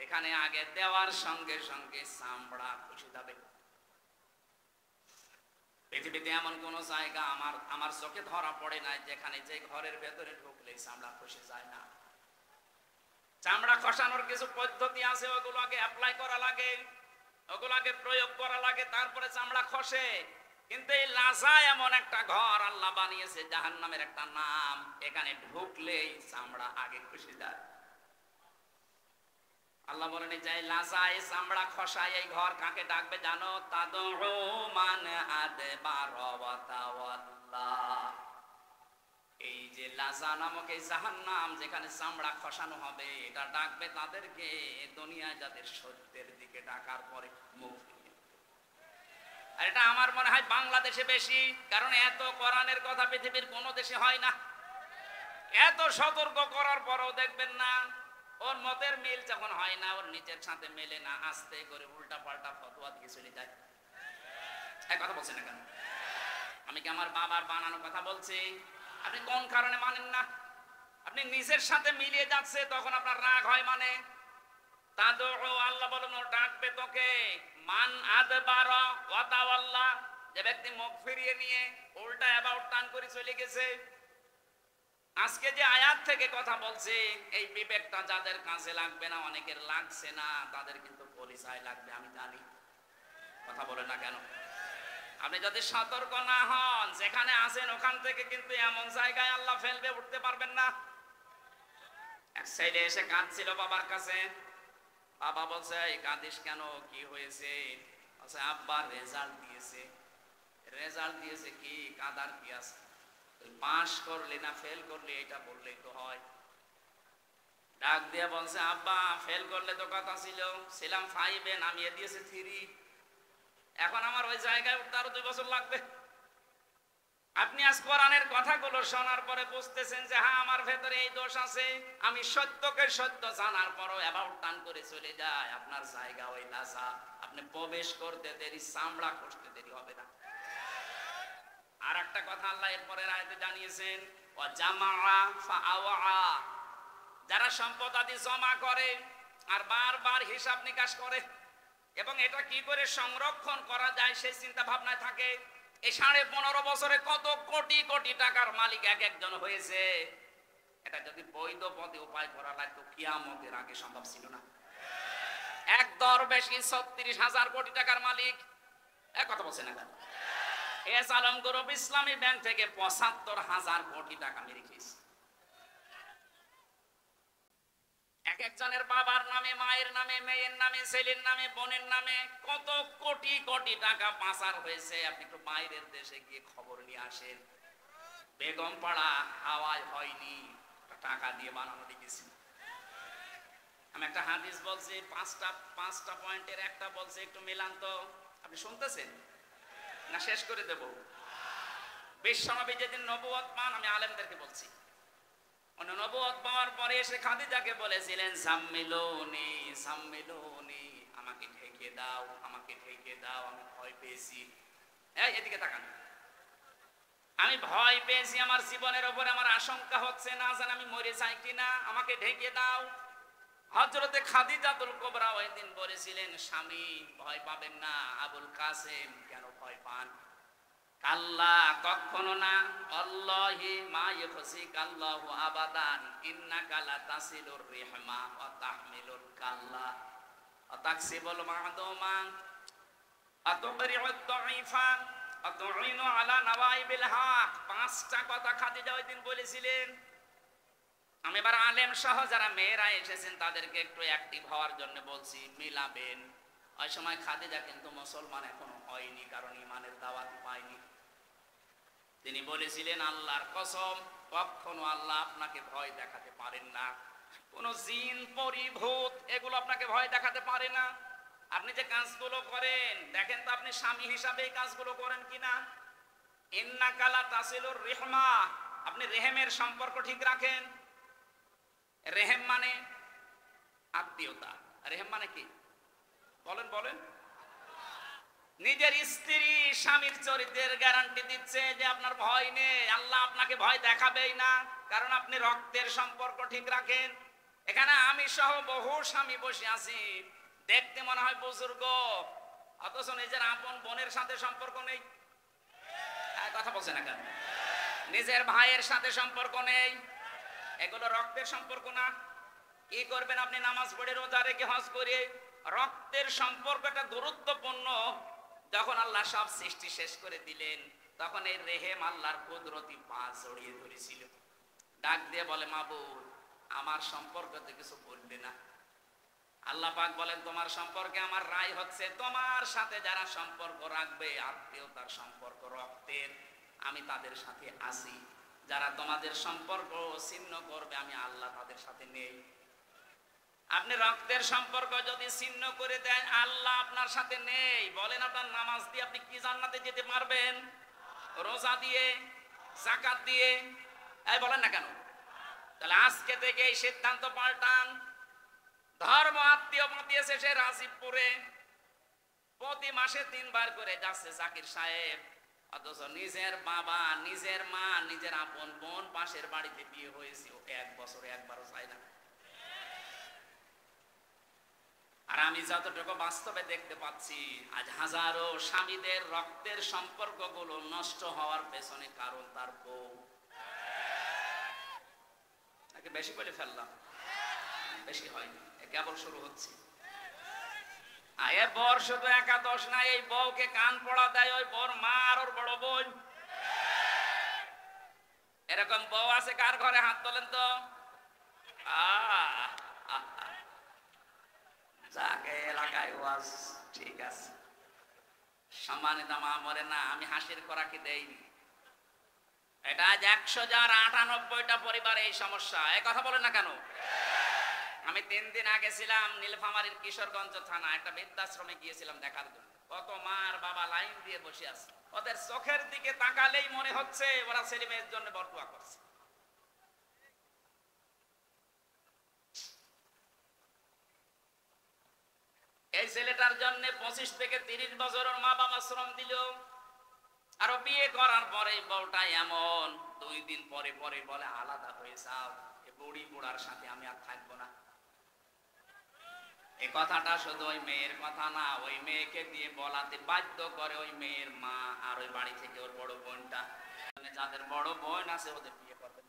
Speaker 1: এখানে আগে দেওয়ার সঙ্গে সঙ্গে চামড়া খসে যাবে। পৃথিবীতে এমন কোন জায়গা আমার চোখে ধরা পড়ে নাই যেখানে যে ঘরের ভেতরে ঢুকলে চামড়া খসে যায় না। চামড়া খসানোর কিছু পদ্ধতি আছে, ওগুলো আগে অ্যাপ্লাই করা লাগে, ওগুলো আগে প্রয়োগ করা লাগে, তারপরে চামড়া খসে। কিন্তু এই লাজা এমন একটা ঘর আল্লাহ বানিয়েছে, জাহান্নামের একটা নাম, এখানে ঢুকলেই চামড়া আগে খসে যায়। আল্লাহ বলেন, যে লাজা, এই চামড়া খসায় এই ঘর কাকে ডাকবে জানো? তাদউ মান আদবারা ওয়া তাওয়াল্লা। এই যে লাজা নামক এই জাহান্নাম, যেখানে চামড়া খসানো হবে, এটা ডাকবে তাদেরকে দুনিয়ায় যাদের সত্যের দিকে ডাকার পরে মুখ ফিরিয়ে। আর এটা আমার মনে হয় বাংলাদেশে বেশি, কারণ এত কোরআনের কথা পৃথিবীর কোনো দেশে হয় না। এত সতর্ক করার পরও দেখবেন না, ওর মতের মিল যখন হয় না, ওর নিজের সাথে মেলে না, আস্তে করে উল্টা পাল্টা ফতোয়া দিয়ে চলে যায়। এক কথা বলছেন না কেন? আমি কি আমার বাবার বানানো কথা বলছি? আপনি কোন কারণে মানেন না? আপনি নিজের সাথে মিলিয়ে যাচ্ছে, তখন আপনার রাগ হয়। মানে তাদউ, আল্লাহ বলেন ও ডাকবে তোকে, মান আদবারা ওয়া তাওয়াল্লা, যে ব্যক্তি মুখ ফিরিয়ে নিয়ে উল্টা অ্যাবাউট টার্ন করে চলে গেছে। আজকে যে আয়াত থেকে কথা বলছে, এই বিবেকটা যাদের কাছে লাগবে না, অনেকের লাগছে না, তাদের কিন্তু পরিচয় লাগবে, আমি জানি। কথা বলে না কেন? আপনি যদি সতর্ক না হন, যেখানে আছেন ওখান থেকে কিন্তু এমন জায়গায় আল্লাহ ফেলবে, উঠতে পারবেন না। এক ছেলে এসে কাঁদছিল বাবার কাছে। বাবা বলছে, এই কাঁদিস কেন, কি হয়েছে? বলছে, আব্বা রেজাল্ট দিয়েছে। রেজাল্ট দিয়েছে, কি কাঁদার কি আছে? পাস করলি না ফেল করলি এটা বললেই তো হয়। ডাক দিয়ে বলছে, আব্বা ফেল করলে তো কথা ছিলাম 5-এ, নামিয়ে দিয়েছে 3। এখন আমার ওই জায়গায় উঠতে আরো 2 বছর লাগবে। আপনি আজ কোরআনের কথাগুলো শোনার পরে বুঝতেছেন যে হ্যাঁ, আমার ভেতরে এই দোষ আছে। আমি সত্যকে সত্য জানার পরও অ্যাবাউট টান করে চলে যায়, আপনার জায়গা ওই লাজা। আপনি প্রবেশ করতে দেরি, চামড়া খসতে দেরি হবে না। আর একটা কথা আল্লাহ এরপরের আয়াতে জানিয়েছেন, ওয়া জামাআ ফাআওয়া, যারা সম্পদ আদি জমা করে আর বারবার হিসাব নিকাশ করে এবং এটা কি করে সংরক্ষণ করা যায় সেই চিন্তা ভাবনায় থাকে। এই 15.5 বছরে কত কোটি কোটি টাকার মালিক এক একজন হয়েছে। এটা যদি বৈধ পথে উপায় করা লাগতো, কিয়ামতের আগে সম্ভব ছিল না। এক দরবেশী 36,000 কোটি টাকার মালিক। এক কথা বলছে না কেন? এস আলম গ্রুপ ইসলামী ব্যাংক থেকে 75,000 কোটি টাকা মেরে খেয়েছে। এক একজনের বাবার নামে, মায়ের নামে, মেয়ের নামে, ছেলের নামে, বোনের নামে কত কোটি কোটি টাকা পাচার হয়েছে। আপনি একটু বাইরের দেশে গিয়ে খবর নিয়ে আসেন। বেগম পাড়া হাওয়ায় হয়নি, টাকা দিয়ে বানানো দেখেছি। আমি একটা হাদিস বলছি, পাঁচটা পয়েন্টের একটা বলছে, একটু মিলান তো। আপনি শুনতেছেন না? শেষ করে দেব। বিশ্বনবী যেদিন নবুয়ত পান, আমি আলেমদেরকে বলছি, নবুয়ত পাওয়ার পরে এসে খাদিজাকে বলেছিলেন, সাম্মিলুনি সাম্মিলুনি, আমাকে ঢেকে দাও, আমাকে ঢেকে দাও, আমি ভয় পেয়েছি। এই এদিকে তাকান, আমি ভয় পেয়েছি, আমার জীবনের উপরে আমার আশঙ্কা হচ্ছে, না জানি আমি মরে যাই কিনা, আমাকে ঢেকে দাও। হযরতে খাদিজাতুল কুবরা ওই দিন বলেছিলেন, স্বামী ভয় পাবেন না। আবুল কাসেম, কেন ভয় পান? কাল্লা, কখনো না। আল্লাহি মা ইউখসিকাল্লাহু আবাদান, ইন্নাকা লাতাসিলুর রিহমা ওয়া তাহমিলুল কাল্লা ওয়া তাকসিবুল মা'দুমা আতুবরিউদ দাঈফা আতুইনু আলা নাওয়াইবিল হক। পাঁচটা কথা খাদিজা ওই দিন বলেছিলেন। আমি এবার আলেম সহ যারা মেয়েরা এসেছেন তাদেরকে একটু অ্যাক্টিভ হওয়ার জন্য বলছি, মিলাবেন। ওই সময় খাদিজা কিন্তু মুসলমান এখনো হয়নি, কারণ ইমানের দাওয়াত পায়নি। তিনি বলেছিলেন, আল্লাহর কসম, কখনো আল্লাহ আপনাকে ভয় দেখাতে পারেন না। কোন জিন, পরি, ভূত এগুলো আপনাকে ভয় দেখাতে পারে না। আপনি যে কাজগুলো করেন, দেখেন তো আপনি স্বামী হিসাবে এই কাজগুলো করেন কিনা। ইন্নাকা লাতাসিলুর রিহমা, আপনি রেহেমের সম্পর্ক ঠিক রাখেন। রেহেম মানে আত্মীয়তা। রেহেম মানে কি? বলেন বলেন। নিজের স্ত্রী স্বামীর চরিত্রের গ্যারান্টি দিচ্ছে যে আপনার ভয় নেই, আল্লাহ আপনাকে ভয় দেখাবেই না, কারণ আপনি রক্তের সম্পর্ক ঠিক রাখেন। এখানে আমি সহ বহু স্বামী বসে আছি, দেখতে মনে হয় বুজুর্গ, অথচ নিজের আপন বোনের সাথে সম্পর্ক নেই। কথা বলছে না কেন? নিজের ভাইয়ের সাথে সম্পর্ক নেই। এগুলো রক্তের সম্পর্ক না। কি করবেন আপনি? নামাজ পড়ে, রোজা রেখে, হজ করে। রক্তের সম্পর্কটা গুরুত্বপূর্ণ। যখন আল্লাহ সব সৃষ্টি শেষ করে দিলেন, তখন এই রেহেম আল্লাহর কুদরতি পা জড়িয়ে ধরেছিল। ডাক দিয়ে বলে, মাবুদ, আমার সম্পর্কতে কিছু বলবে না। আল্লাহ পাক বলেন, তোমার সম্পর্কে আমার রায় হচ্ছে, তোমার সাথে যারা সম্পর্ক রাখবে, আত্মীয়তার সম্পর্ক, রক্তের, আমি তাদের সাথে আছি। যারা তোমাদের সম্পর্ক ছিন্ন করবে, আমি আল্লাহ তাদের সাথে নেই। আপনি রক্তের সম্পর্ক যদি ছিন্ন করে দেন, আল্লাহ আপনার সাথে নেই। বলেন, আপনার নামাজ দিয়ে আপনি কি জান্নাতে যেতে পারবেন? রোজা দিয়ে, যাকাত দিয়ে? এই বলেন না কেন? তাহলে আজকে থেকে এই সিদ্ধান্ত পাল্টান। ধর্ম আত্মীয় পাঠিয়েছে সে রাজীবপুরে, প্রতি মাসে 3 বার করে যাচ্ছে জাকির সাহেব, অথচ নিজের বাবা, নিজের মা, নিজের আপন বোন পাশের বাড়িতে বিয়ে হয়েছে, 1 বছরে একবারও যায় না। আর আমি যতটুকু বাস্তবে দেখতে পাচ্ছি, আজ হাজারো স্বামীদের রক্তের সম্পর্কগুলো নষ্ট হওয়ার পেছনে কারণ তার বউ। নাকি বেশি বলে ফেললাম? বেশি হয়নি, কেবল শুরু হচ্ছে। বর শুধু একাদশ না, এই বউকে কান পড়া দেয় ওই বর মা আর ওর বড় বোন। এরকম বউ আছে কার ঘরে? হাত তোলেন তো। যাকে এলাকায় ওয়াজ ঠিক আছে, সম্মানিত মা মরে না, আমি হাসির খোরাকি দেইনি। এটা আজ 100,098টা পরিবারে এই সমস্যা। এই কথা বলেন না কেন? আমি 3 দিন আগে ছিলাম নীলফামারীর কিশোরগঞ্জ থানা, একটা বৃদ্ধাশ্রমে গিয়েছিলাম দেখার জন্য। কত মা আর বাবা লাইন দিয়ে বসে আছে, ওদের চোখের দিকে তাকালেই মনে হচ্ছে ওরা ছেলে মেয়ের জন্য বরদোয়া করছে। এই ছেলেটার জন্য 25 থেকে 30 বছর ওর মা বাবা শ্রম দিল, আর বিয়ে করার পরে বউটা এমন 2 দিন পরে পরে বলে, আলাদা হয়ে যাও, এই বুড়ি বুড়ার সাথে আমি আর থাকবো না। এই কথাটা শুধু ওই মেয়ের কথা না, ওই মেয়েকে দিয়ে বলাতে বাধ্য করে ওই মেয়ের মা আর ওই বাড়ি থেকে ওর বড় বোনটা। যাদের বড় বোন আছে ওদের বিয়ে করবেন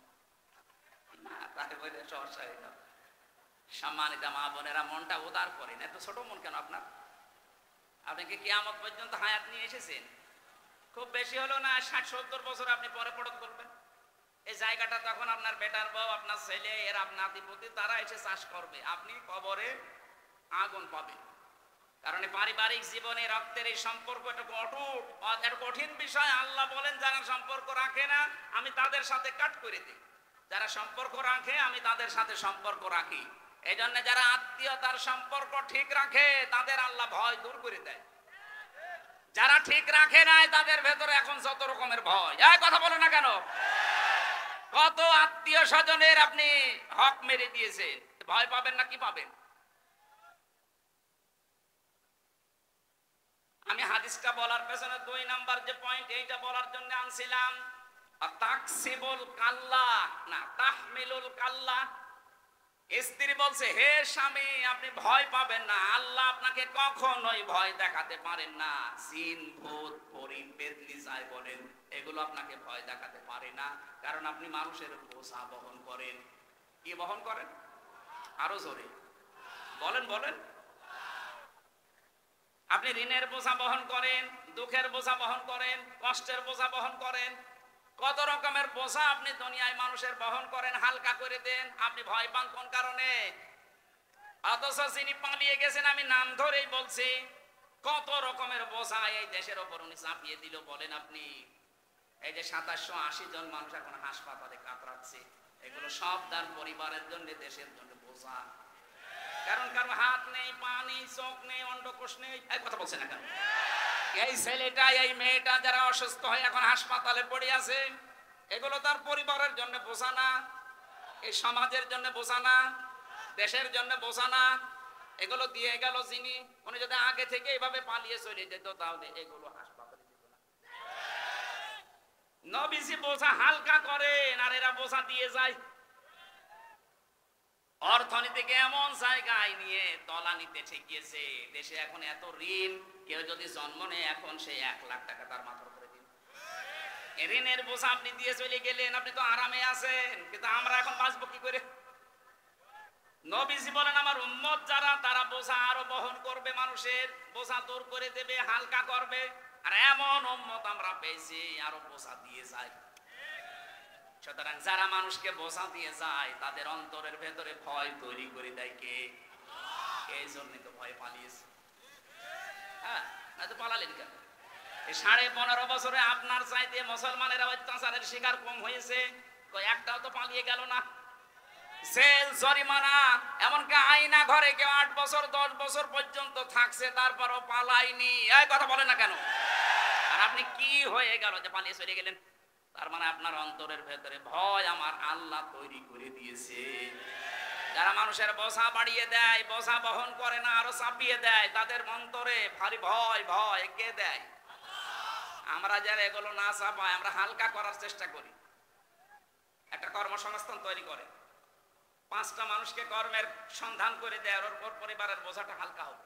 Speaker 1: না, তাই বলে সমস্যা হয়ে যাবে। সম্মানিত মা বোনেরা, মনটা উদার করেন। এত ছোট মন কেন আপনার? আপনি কি কিয়ামত পর্যন্ত হায়াত নিয়ে এসেছেন? খুব বেশি হলো না 60-70 বছর আপনি পরে পড়ত করবেন। এই জায়গাটা তখন আপনার বেটার বউ, আপনার ছেলে, এর নাতিপুতি, তারা এসে চাষ করবে, আপনি কবরে আগুন পাবেন। কারণ পারিবারিক জীবনে রক্তের এই সম্পর্ক একটা অটুট, একটা কঠিন বিষয়। আল্লাহ বলেন যারা সম্পর্ক রাখে না আমি তাদের সাথে কাট করে দিই, যারা সম্পর্ক রাখে আমি তাদের সাথে সম্পর্ক রাখি। এই জন্য যারা আত্মীয়তার সম্পর্ক ঠিক রাখে তাদের আল্লাহ ভয় দূর করে দেয়। যারা ঠিক রাখে নাই তাদের ভেতরে এখন যত রকমের ভয়। এই কথা বলে না কেন? কত আত্মীয় স্বজনের আপনি হক মেরে দিয়েছেন, ভয় পাবেন না কি পাবেন? আমি হাদিসটা বলার পেছনে 2 নাম্বার যে পয়েন্ট, এইটা বলার জন্য আনছিলাম। তাকসিবুল কাল্লা না তাহমিলুল কাল্লা। স্ত্রী বলছে, হে স্বামী আপনি ভয় পাবেন না, আল্লাহ আপনাকে কখনোই ভয় দেখাতে পারেন না। জিন, ভূত, পরী, পেতনি যাই বলেন, এগুলো আপনাকে ভয় দেখাতে পারে না, কারণ আপনি মানুষের বোঝা বহন করেন। কি বহন করেন? আরো জোরে বলেন বলেন। আপনি ঋণের বোঝা বহন করেন, দুঃখের বোঝা বহন করেন, কষ্টের বোঝা বহন করেন, কত রকমের বোঝা আপনি দুনিয়ায় মানুষের বহন করেন, হালকা করে দেন। আপনি ভয় পান কোন কারণে? অথচ যিনি পালিয়ে গেছেন, আমি নাম ধরেই বলছি, কত রকমের বোঝা এই দেশের ওপর উনি চাপিয়ে দিল বলেন আপনি। এই যে 2780 জন মানুষ এখন হাসপাতালে কাতরাচ্ছে, এগুলো সব তার পরিবারের জন্য, দেশের জন্য বোঝা। কারণ কারো হাত নেই, পা নেই, চোখ নেই, অন্ডকোষ নেই। এই কথা বলছে না কেন? এই ছেলেটা, এই মেয়েটা যারা অসুস্থ হয়ে এখন হাসপাতালে পড়ে আছে, এগুলো তার পরিবারের জন্য বোঝা না, এই সমাজের জন্য বোঝা না, দেশের জন্য বোঝা না। এগুলো দিয়ে গেল যিনি, উনি যদি আগে থেকে এভাবে পালিয়ে চলে যেত তাহলে এগুলো হাসপাতালে যেত না। নবীজি বোঝা হালকা করেন আর এরা বোঝা দিয়ে যায়। অর্থনীতিকে এমন জায়গায় নিয়ে তলানিতে ঠেকিয়েছে, দেশে এখন এত ঋণ, কেউ যদি জন্ম নেয় এখন সেই 1 লাখ টাকা তার মাথার উপরে দিন। ঋণের বোঝা আপনি দিয়ে চলে গেলেন, আপনি তো আরামে আছেন, কিন্তু আমরা এখন বাঁচবো কি করে? নবীজি বলেন আমার উম্মত যারা, তারা বোঝা আরো বহন করবে, মানুষের বোঝা দূর করে দেবে, হালকা করবে। আর এমন উম্মত আমরা পেয়েছি আরো বোঝা দিয়ে যায়। সুতরাং যারা মানুষকে বোঝা দিয়ে যায় তাদের অন্তরের ভেতরে ভয় তৈরি করে দেয় কে? এই জন্যই তো ভয় পালিয়েছে। হ্যাঁ, না তো পালালেন কেন? এই 15.5 বছরে আপনার চাইতে মুসলমানেরা অত্যাচারের শিকার কম হয়েছে, একটাও তো পালিয়ে গেল না। জেল, জরিমানা, এমনকি আয়না ঘরে কেউ 8 বছর 10 বছর পর্যন্ত থাকছে, তারপরও পালায়নি। এই কথা বলে না কেন? আর আপনি কি হয়ে গেল যে পালিয়ে চলে গেলেন? তার মানে আপনার অন্তরের ভেতরে ভয় আমার আল্লাহ তৈরি করে দিয়েছে। যারা মানুষের বোঝা বাড়িয়ে দেয়, বোঝা বহন করে না, আরো চাপিয়ে দেয়, তাদের অন্তরে ভারী ভয়। ভয় কে দেয়? আমরা যারা এগুলো না চাপাই, আমরা হালকা করার চেষ্টা করি। একটা কর্মসংস্থান তৈরি করে 5টা মানুষকে কর্মের সন্ধান করে দেয়, ওর উপর পরিবারের বোঝাটা হালকা হবে।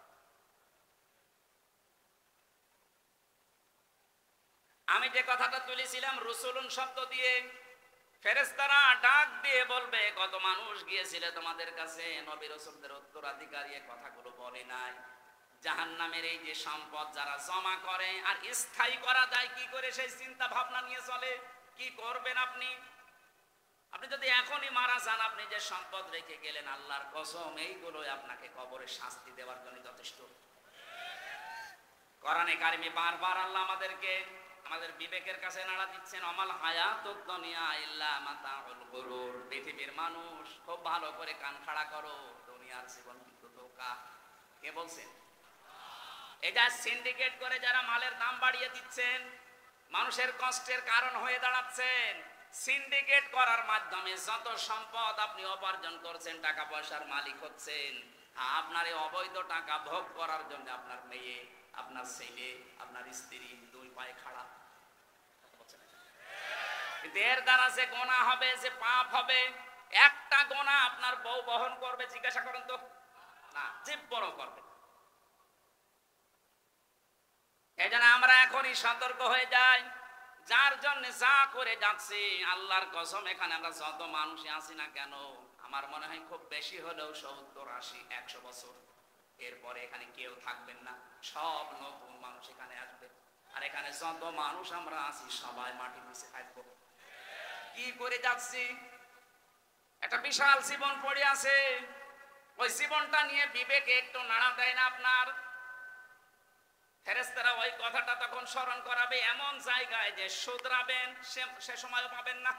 Speaker 1: আমি যে কথাটা তুলেছিলাম রসুলুন শব্দ দিয়ে, ফেরেশতারা ডাক দিয়ে বলবে কত মানুষ গিয়েছিল তোমাদের কাছে, নবী রাসূলদের উত্তরাধিকারী, এই কথাগুলো বলে নাই। জাহান্নামের এই যে সম্পদ যারা জমা করে আর স্থায়ী করা যায় কি করে, সেই চিন্তা ভাবনা নিয়ে চলে। কি করবেন আপনি? আপনি যদি এখনই মারা যান, আপনি যে সম্পদ রেখে গেলেন, আল্লাহর কসম এইগুলো আপনাকে কবরে শাস্তি দেওয়ার জন্য যথেষ্ট। কোরআনে কারিমে বারবার আল্লাহ আমাদেরকে আমাদের বিবেকের কাছে নাড়া দিচ্ছেন, আমাল হায়াতুদ দুনিয়া ইল্লা মাতাউল গুরুর। পৃথিবীর মানুষ খুব ভালো করে কান খাড়া করো, দুনিয়ার জীবন কিন্তু ধোঁকা। কে বলছেন? এটা সিন্ডিকেট করে যারা মালের দাম বাড়িয়ে দিচ্ছেন, মানুষের কষ্টের কারণ হয়ে দাঁড়াচ্ছেন। সিন্ডিকেট করার মাধ্যমে যত সম্পদ আপনি উপার্জন করছেন, টাকা পয়সার মালিক হচ্ছেন, আপনার এই অবৈধ টাকা ভোগ করার জন্য আপনার মেয়ে, আপনার ছেলে, আপনার স্ত্রী 2 পায়ে খাড়া। এর দ্বারা যে গোনা হবে, যে পাপ হবে, একটা গোনা আপনার বউ বহন করবে? জিজ্ঞাসা করেন তো। না, জীব বড় করবে। এই জন্য আমরা এখনই সতর্ক হয়ে যাই। যার জন্য যা করে যাচ্ছি, আল্লাহর কসম এখানে আমরা যত মানুষই আছি না কেন, আমার মনে হয় খুব বেশি হলেও 70, 80, 100 বছর এরপরে এখানে কেউ থাকবেন না, সব নতুন মানুষ এখানে আসবে। আর এখানে যত মানুষ আমরা আছি সবাই মাটির নিচে থাকবো। কি করে যাচ্ছি, একটা বিশাল জীবন পড়ে আছে, ওই জীবনটা নিয়ে বিবেকে একটু নাড়া দেয় না আপনার? ফেরেশতারা ওই কথাটা তখন স্মরণ করাবে এমন জায়গায় যে শুধরাবেন সে সময়ও পাবেন না।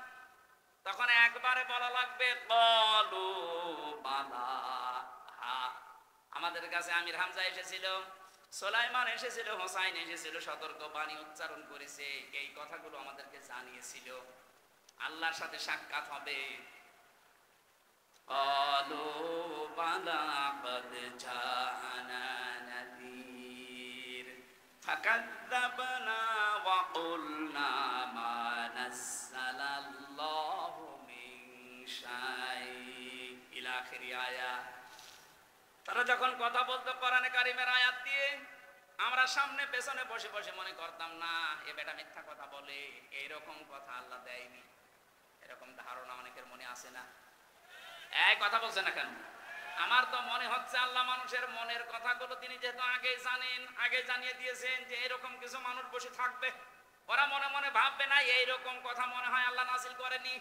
Speaker 1: তখন একবারে বলা লাগবে কলু বালা। আমাদের কাছে আমির হামজা এসেছিল, সুলাইমান এসেছিল, হোসাইন এসেছিল, সতর্ক বাণী উচ্চারণ করেছে, এই কথাগুলো আমাদেরকে জানিয়েছিল। আল্লাহর সাথে সাক্ষাৎ হবে। কলু বালা কদ জানা নাযীর ফাকাযযাবনা ওয়া কুলনা মা নাযালাল্লাহু মিন শাই ইলা আখিরি আয়াত। তারা যখন কথা বলতো কোরআনে কারিমের আয়াত দিয়ে, আমরা সামনে পেছনে বসে বসে মনে করতাম না এ বেটা মিথ্যা কথা বলে, এইরকম কথা আল্লাহ দেয়নি। এরকম ধারণা অনেকের মনে আসে না? এই কথা বলছে না কেন? আমার তো মনে হচ্ছে আল্লাহ মানুষের মনের কথাগুলো তিনি যেহেতু আগে জানেন, আগে জানিয়ে দিয়েছেন যে এরকম কিছু মানুষ বসে থাকবে, ওরা মনে মনে ভাববে না এইরকম কথা মনে হয় আল্লাহ নাযিল করেনি।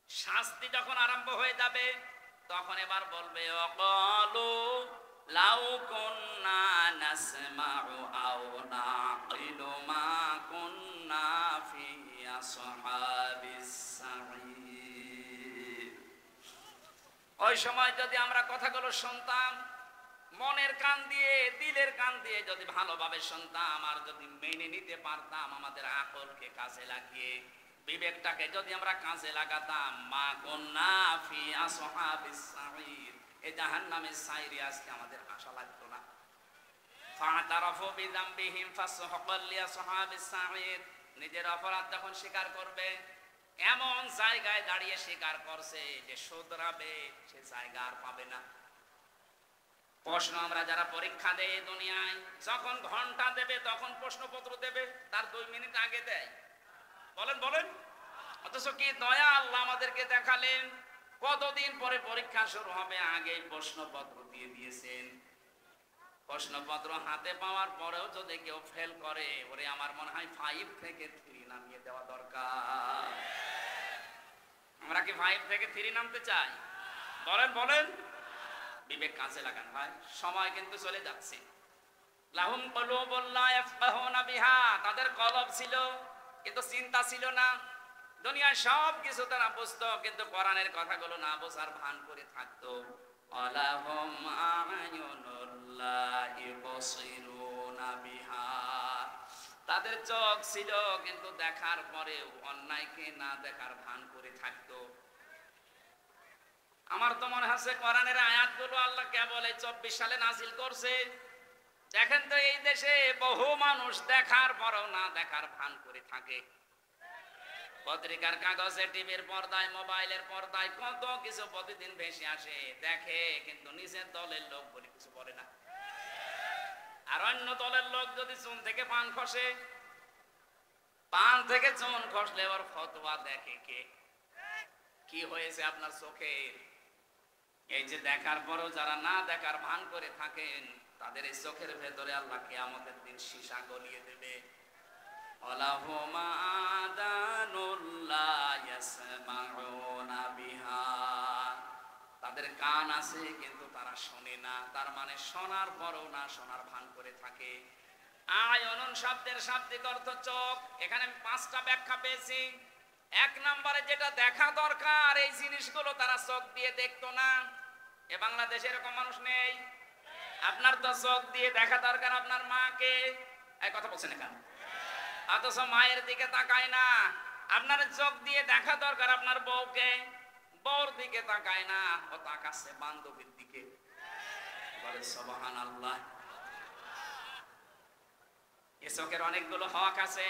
Speaker 1: শাস্তি যখন আরম্ভ হয়ে যাবে তখন এবার বলবে অকালু লাউ কুন্না নাসমাউ আও নাকিলু মা কুন্না ফি আসহাবিস সাঈর। ওই সময় যদি আমরা কথাগুলো শুনতাম মনের কান দিয়ে, দিলের কান দিয়ে, যদি ভালোভাবে শুনতাম আর যদি মেনে নিতে পারতাম, আমাদের আকলকে কাজে লাগিয়ে, বিবেকটাকে যদি আমরা কাজে লাগাতাম, মা কুন্না ফি আসহাবিস সাঈর, এই জাহান্নামের সাইরে আজকে আমাদের আশা লাগতো না। ফাতারাফু বিযামবিহিম ফাসহাকাল লিআসহাবিস সাঈর, নিজের অপরাধ যখন স্বীকার করবে, এমন জায়গায় দাঁড়িয়ে স্বীকার করছে যে শুধরাবে সে জায়গা আর পাবে না। প্রশ্ন আমরা যারা পরীক্ষা দেয় দুনিয়ায়, যখন ঘন্টা দেবে তখন প্রশ্নপত্র দেবে, তার 2 মিনিট আগে দেয়। বলেন বলেন, অথচ কি দয়া আল্লাহ আমাদেরকে দেখালেন, কতদিন পরে পরীক্ষা শুরু হবে আগে প্রশ্নপত্র দিয়ে দিয়েছেন। প্রশ্নপত্র হাতে পাওয়ার পরেও যদি কেউ ফেল করে, ওরে আমার মনে হয় 5 থেকে 3 নামিয়ে দেওয়া দরকার। আমরা কি 5 থেকে 3 নামতে চাই? বলেন বলেন, বিবেক কাজে লাগান ভাই, সময় কিন্তু চলে যাচ্ছে। লাহুম কুলুবুন লা ইয়াফকাহুনা বিহা, তাদের কলব ছিল কিন্তু চিন্তা ছিল না। দুনিয়ার সব কিছু তারা বুঝতো কিন্তু কোরআনের কথাগুলো না বোঝার ভান করে থাকতো। আলাহুম আ'য়ুনুল লা ইবসিরুনা বিহা, তাদের চোখ ছিল কিন্তু দেখার পরেও অন্যায়কে না দেখার ভান করে থাকতো। আমার তো মনে হচ্ছে কোরআনের আয়াতগুলো আল্লাহ কেবল 24 সালে নাযিল করছে। দেখেন তো এই দেশে বহু মানুষ দেখার পরও না দেখার ভান করে থাকে। পত্রিকার কাগজে, টিভির পর্দায়, মোবাইলের পর্দায় কত কিছু প্রতিদিন ভেসে আসে, দেখে কিন্তু নিজের দলের লোক বলে কিছু বলে না। আর অন্য দলের লোক যদি চুন থেকে পান খসে, পান থেকে চুন খসলে ওর ফতোয়া দেখে কে? কি হয়েছে আপনার চোখের? এই যে দেখার পরও যারা না দেখার ভান করে থাকেন, তাদের এই চোখের ভেতরে আল্লাহ কিয়ামতের দিন সীসা গলিয়ে দেবে। আলাহুমা আদানুল লা ইয়াসমাউনা বিহা, তাদের কান আছে কিন্তু তারা শোনে না, তার মানে শোনার পরও না শোনার ভান করে থাকে। আয়নুন শব্দের শাব্দিক অর্থ চোখ। এখানে আমি 5টা ব্যাখ্যা পেয়েছি। 1 নম্বরে যেটা দেখা দরকার এই জিনিসগুলো তারা চোখ দিয়ে দেখতো না। এ বাংলাদেশে এরকম মানুষ নেই। আপনার তো চোখ দিয়ে দেখা দরকার আপনার মাকে, এই কথা বলছেন কেন? অথচ মায়ের দিকে তাকায় না। আপনার চোখ দিয়ে দেখা দরকার আপনার বউকে, বউর দিকে তাকায় না, ও তাকাচ্ছে বান্ধবীর দিকে। বলে সুবহানাল্লাহ। এই চোখের অনেকগুলো হক আছে।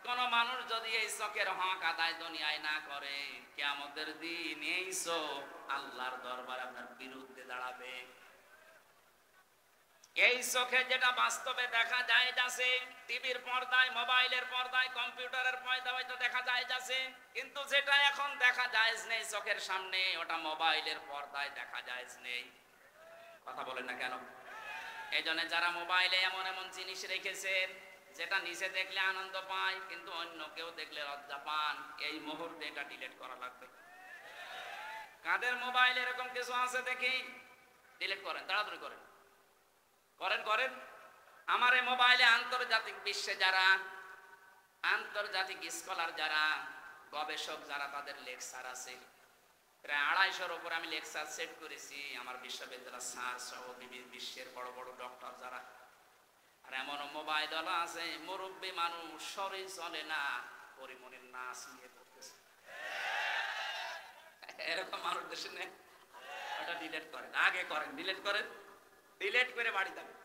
Speaker 1: কোন মানুষ যদি এই চোখের হক আদায় দুনিয়ায় না করে, কিয়ামতের দিন এই চোখ আল্লাহর দরবারে আপনার বিরুদ্ধে দাঁড়াবে। এই চোখে যেটা বাস্তবে দেখা যায় যাচ্ছে, টিভির পর্দায়, মোবাইলের পর্দায়, কম্পিউটারের পর্দায় হয়তো দেখা যায় যাচ্ছে, কিন্তু যেটা এখন দেখা যায় নেই চোখের সামনে, ওটা মোবাইলের পর্দায় দেখা যায় নেই। কথা বলেন না কেন? এই জন্য যারা মোবাইলে এমন এমন জিনিস রেখেছেন যেটা নিচে দেখলে আনন্দ পায় কিন্তু অন্য কেউ দেখলে লজ্জা পান, এই মুহূর্তে এটা ডিলিট করা লাগবে। কাদের মোবাইল এরকম কিছু আছে দেখি, ডিলিট করেন, তাড়াতাড়ি করেন, করেন করেন। আমার এই মোবাইলে আন্তর্জাতিক বিশ্বে যারা আন্তর্জাতিক স্কলার, যারা গবেষক, যারা তাদের লেকচার আছে, প্রায় 250-র উপর আমি লেকচার সেট করেছি আমার বিশ্ববিদ্যালয় স্যার সহ বিশ্বের বড় বড় ডক্টর যারা। আর এমন মোবাইল আছে মুরব্বী মানুষ শরীর চলে না, পরিমণির নাচ নিয়ে করতেছে, এরকম মানুষ দেশে নেই। ওটা ডিলিট করেন, আগে করেন, ডিলিট করেন, ডিলিট করে বাড়ি যাবেন।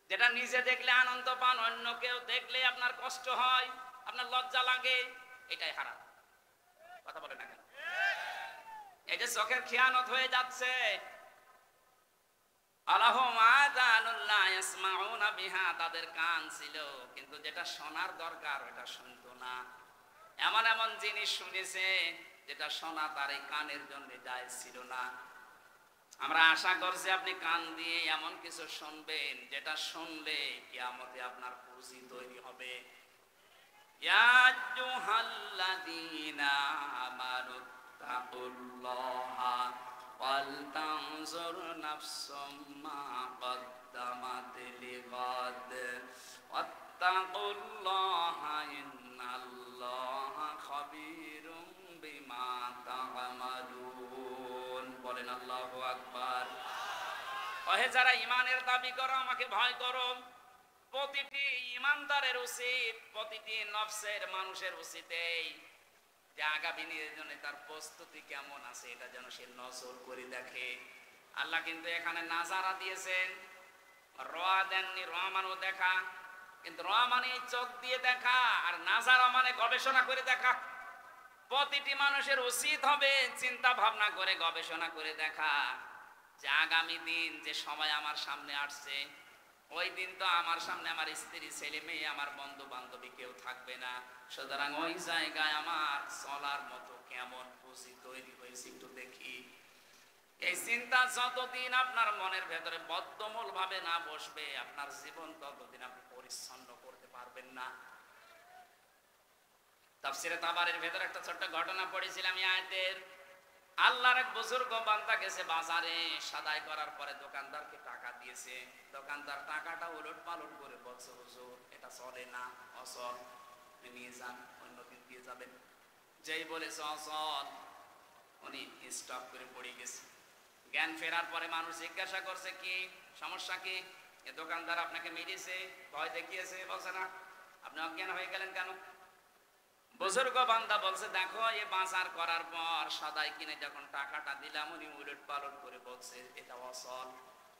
Speaker 1: যেটা নিজে দেখলে আনন্দ পান, অন্য কেউ দেখলে আপনার কষ্ট হয়, আপনার লজ্জা লাগে, এটাই হারাম। কথা বলে না কেন? এই যে চোখের খেয়ানত হয়ে যাচ্ছে, তাদের কান ছিল কিন্তু যেটা শোনার দরকার ওটা শুনতো না। এমন এমন জিনিস শুনেছে যেটা শোনা তার এই কানের জন্য জায়েজ ছিল না। আমরা আশা করছি আপনি কান দিয়ে এমন কিছু শুনবেন যেটা শুনলে কিয়ামতে আপনার পুঁজি তৈরি হবে। ইয়া আইয়ুহাল্লাযীনা আমানু তাকুল্লাহা ওয়াল তানজুর নাফসুম মা কদ্দামাত লিগাদ ওয়াত্তাকুল্লাহা ইন্নাল্লাহা খাবীরুম বিমা তা'মালুন। বলেন আল্লাহু আকবার। ওহে যারা ঈমানের দাবি করো, আমাকে ভয় করো। প্রতিটি ঈমানদারের উচিত, প্রতিটি নফসের মানুষের উচিত এই যে আগামী দিনের জন্য তার প্রস্তুতি কেমন আছে এটা যেন সে নজর করে দেখে। আল্লাহ কিন্তু এখানে নাজারা দিয়েছেন, রোয়া দেননি। রোয়া মানে দেখা, কিন্তু রোয়া মানে চোখ দিয়ে দেখা, আর নাজারা মানে গবেষণা করে দেখা। প্রতিটি মানুষের উচিত হবে চিন্তা ভাবনা করে গবেষণা করে দেখা যে আগামী দিন যে সময় আমার সামনে আসছে, ওই দিন তো আমার সামনে আমার স্ত্রী, ছেলে মেয়ে, আমার বন্ধু বান্ধবী কেউ থাকবে না। সুতরাং ওই জায়গায় আমার চলার মতো কেমন পুঁজি তৈরি হয়েছে একটু দেখি। এই চিন্তা যতদিন আপনার মনের ভেতরে বদ্ধমূল ভাবে না বসবে, আপনার জীবন ততদিন আপনি পরিচ্ছন্ন করতে পারবেন না। তাফসীরে তাবারির ভেতরে একটা ছোট্ট ঘটনা পড়েছিলাম এই আয়াতের। আল্লাহর এক বুজুর্গ বান্দা গেছে বাজারে, সাদাই করার পরে দোকানদারকে টাকা দিয়েছে। দোকানদার টাকাটা উলট পালট করে বলছে, হুজুর এটা চলে না, অচল, নিয়ে যান, অন্যদিন দিয়ে যাবেন। যেই বলেছে অচল, উনি স্টপ করে পড়ে গেছে। জ্ঞান ফেরার পরে মানুষ জিজ্ঞাসা করছে কি সমস্যা কি, এ দোকানদার আপনাকে মেরেছে, ভয় দেখিয়েছে, বলছে না, আপনি অজ্ঞান হয়ে গেলেন কেন? বুজুর্গ বান্দা বলছে, দেখো এ বাজার করার পর সদাই কিনে যখন টাকাটা দিলাম, উনি উলট পালট করে বলছে এটা অচল,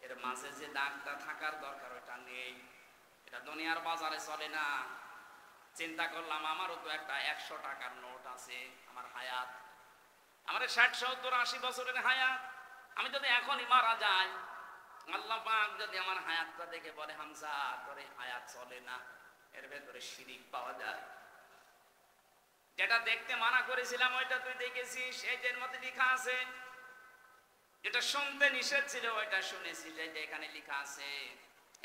Speaker 1: এর মাঝে যে দাগটা থাকার দরকার ওটা নেই, এটা দুনিয়ার বাজারে চলে না। চিন্তা করলাম আমারও তো একটা 100 টাকার নোট আছে, আমার হায়াত, আমার 60, 70, 80 বছরের হায়াত। আমি যদি এখনই মারা যাই, আল্লাহ পাক যদি আমার হায়াতটা দেখে বলে হামজা তোর এই হায়াত চলে না, এর ভেতরে শিরিক পাওয়া যায়। যেটা দেখতে মানা করেছিলাম ওইটা তুই দেখেছিস, এই যে মধ্যে লেখা আছে। যেটা শুনতে নিষেধ ছিল ওইটা শুনেছি, যে এখানে লেখা আছে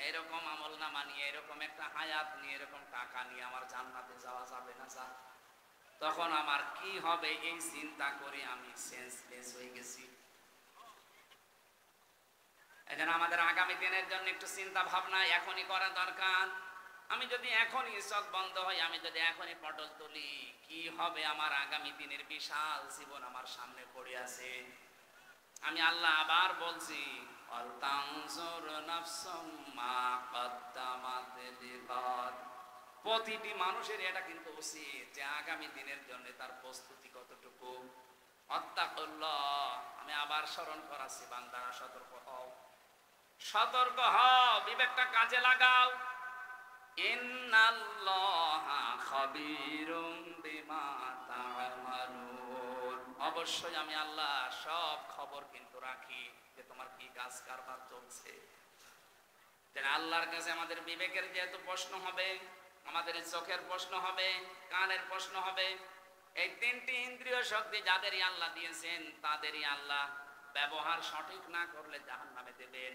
Speaker 1: এরকম আমল নামা নিয়ে, এরকম একটা হায়াত নিয়ে, এরকম টাকা নিয়ে আমার জান্নাতে যাওয়া যাবে না। যা তখন আমার কি হবে এই চিন্তা করে আমি সেন্সলেস হয়ে গেছি। এজন্য আমাদের আগামী দিনের জন্য একটু চিন্তা ভাবনা এখনই করা দরকার। আমি যদি এখনই চোখ বন্ধ হই, আমি যদি এখনই পটল তুলি, কি হবে আমার আগামী দিনের বিশাল জীবন আমার সামনে পড়ে আছে। আমি আল্লাহ আবার বলছি, প্রতিটি মানুষের এটা কিন্তু উচিত যে আগামী দিনের জন্য তার প্রস্তুতি কতটুকু। আত্তাকুল্লাহ, আমি আবার স্মরণ করাচ্ছি, বান্দারা সতর্ক হও, সতর্ক হও, বিবেকটা কাজে লাগাও। ইন্নাল্লাহা খাবীরুম বিমা তা'মালুন, অবশ্যই আমি আল্লাহ সব খবর কিন্তু রাখি যে তোমার কি কাজ কারবার চলছে। যেন আল্লাহর কাছে আমাদের বিবেকের যেহেতু প্রশ্ন হবে, আমাদের চোখের প্রশ্ন হবে, কানের প্রশ্ন হবে। এই 3টি ইন্দ্রিয় শক্তি যাদেরই আল্লাহ দিয়েছেন তাদেরই আল্লাহ ব্যবহার সঠিক না করলে জাহান্নামে দেবেন।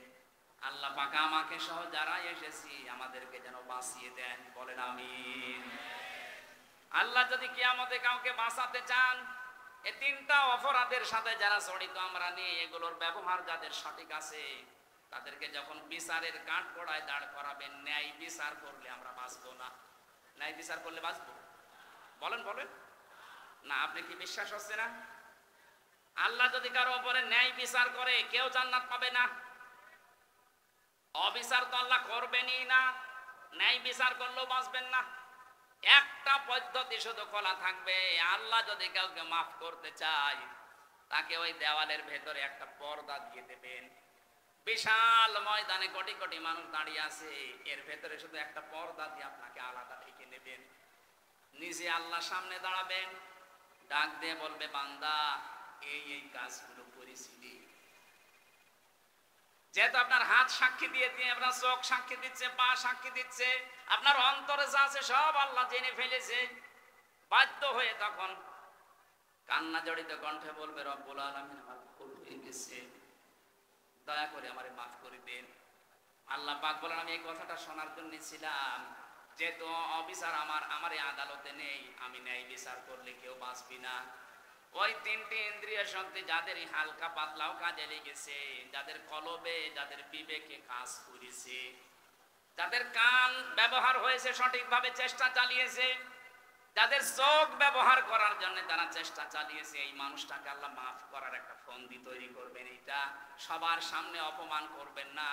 Speaker 1: আল্লাহ পাক আমাকে সহ যারা এসেছি আমাদেরকে যেন বাঁচিয়ে দেন, বলেন আমিন। আল্লাহ যদি কিয়ামতে কাউকে বাঁচাতে চান, এই তিনটা অপরাধের সাথে যারা জড়িত আমরা নেই, এগুলোর ব্যবহার যাদের সঠিক আছে, তাদেরকে যখন বিচারের কাঠগড়ায় দাঁড় করাবেন, ন্যায় বিচার করলে আমরা বাঁচবো না। ন্যায় বিচার করলে বাঁচবো? বলেন বলেন না, আপনি কি বিশ্বাস হচ্ছে না? আল্লাহ যদি কারো উপরে ন্যায় বিচার করে কেউ জান্নাত পাবে না। অবিচার তো আল্লাহ করবেনই না, ন্যায় বিচার করলেও বাঁচবেন না। একটা পদ্ধতি শুধু খোলা থাকবে, আল্লাহ যদি কাউকে মাফ করতে চায় তাকে ওই দেওয়ালের ভেতরে একটা পর্দা দিয়ে দেবেন। বিশাল ময়দানে কোটি কোটি মানুষ দাঁড়িয়ে আছে, এর ভেতরে শুধু একটা পর্দা দিয়ে আপনাকে আলাদা রেখে নেবেন। নিজে আল্লাহ সামনে দাঁড়াবেন, ডাক দিয়ে বলবে, বান্দা এই এই কাজগুলো করেছিলি। যেহেতু আপনার হাত সাক্ষী দিয়ে দিয়ে, আপনার চোখ সাক্ষী দিচ্ছে, পা সাক্ষী দিচ্ছে, আপনার অন্তরে যা আছে সব আল্লাহ জেনে ফেলেছে। বাধ্য হয়ে তখন কান্না জড়িত কণ্ঠে বলবে, রব্বুল আলামিন আমার ভুল হয়ে গেছে, দয়া করে আমারে মাফ করে দেন। আল্লাহ পাক বলেন, আমি এই কথাটা শোনার জন্য ছিলাম, যেহেতু অবিচার আমার এই আদালতে নেই, আমি ন্যায় বিচার করলে কেউ বাঁচবি না। ওই তিনটি ইন্দ্রিয় শক্তি যাদের হালকা পাতলাও কাজে লেগেছে, যাদের কলবে যাদের বিবেকে কাজ করেছে, যাদের কান ব্যবহার হয়েছে সঠিকভাবে চেষ্টা চালিয়েছে, যাদের চোখ ব্যবহার করার জন্য তারা চেষ্টা চালিয়েছে, এই মানুষটাকে আল্লাহ মাফ করার একটা ফন্দি তৈরি করবেন। এটা সবার সামনে অপমান করবেন না,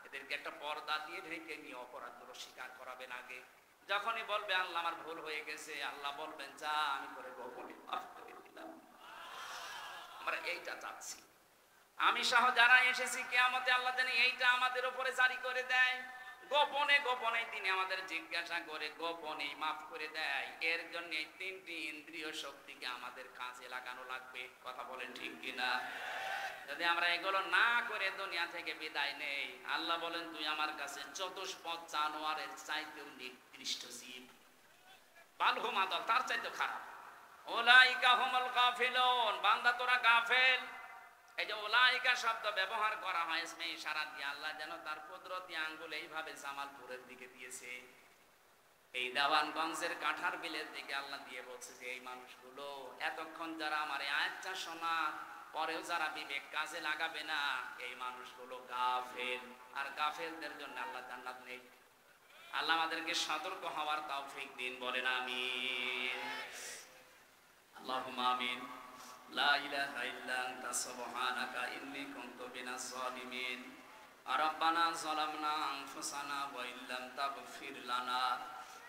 Speaker 1: এদেরকে একটা পর্দা দিয়ে ঢেকে নিয়ে অপরাধগুলো স্বীকার করাবেন। আগে যখনই বলবে আল্লাহ আমার ভুল হয়ে গেছে, আল্লাহ বলবেন, যা আমি করে গোপনে মাফ করে দিলাম। আমরা এইটা চাচ্ছি। আমি সহ যারা এসেছি কিয়ামতে আল্লাহ জানি এইটা আমাদের উপরে জারি করে দেয়। গোপনে গোপনে তিনি আমাদের জিজ্ঞাসা করে গোপনে মাফ করে দেয়। এর জন্য এই তিনটি ইন্দ্রিয় শক্তিকে আমাদের কাজে লাগানো লাগবে। কথা বলেন ঠিক কিনা? যদি আমরা এগুলো না করে দুনিয়া থেকে বিদায় নেই, আল্লাহ বলেন, তুই আমার কাছে চতুষ্পদ জানোয়ারের চাইতেও নিকৃষ্ট জীব, বালহুম আদল, তার চাইতে খারাপ। উলাইকা হুমুল গাফিলুন, বান্দা তোরা গাফেল। এই যে উলাইকা শব্দ ব্যবহার করা হয় ইসমে ইশারাত দিয়ে, আল্লাহ যেন তার কুদরতি আঙ্গুল এইভাবে জামালপুরের দিকে দিয়েছে, এই দেওয়ানগঞ্জের কাঠার বিলের দিকে আল্লাহ দিয়ে বলছে যে এই মানুষগুলো এতক্ষণ যারা আমার এই আয়াতটা শোনা পরেও যারা বিবেক কাজে লাগাবে না, এই মানুষগুলো গাফেল। আর গাফেলদের জন্য আল্লাহ জান্নাত নেই। আল্লাহ আমাদেরকে সতর্ক হওয়ার তৌফিক দিন, বলেন আমিন। আল্লাহুম্মা আমিন। লা ইলাহা ইল্লা আনতা সুবহানাকা ইন্নী কুনতু মিনাজ জালিমিন। রব্বানা যালামনা আনফুসানা ওয়া ইল্লাম তাগফির লানা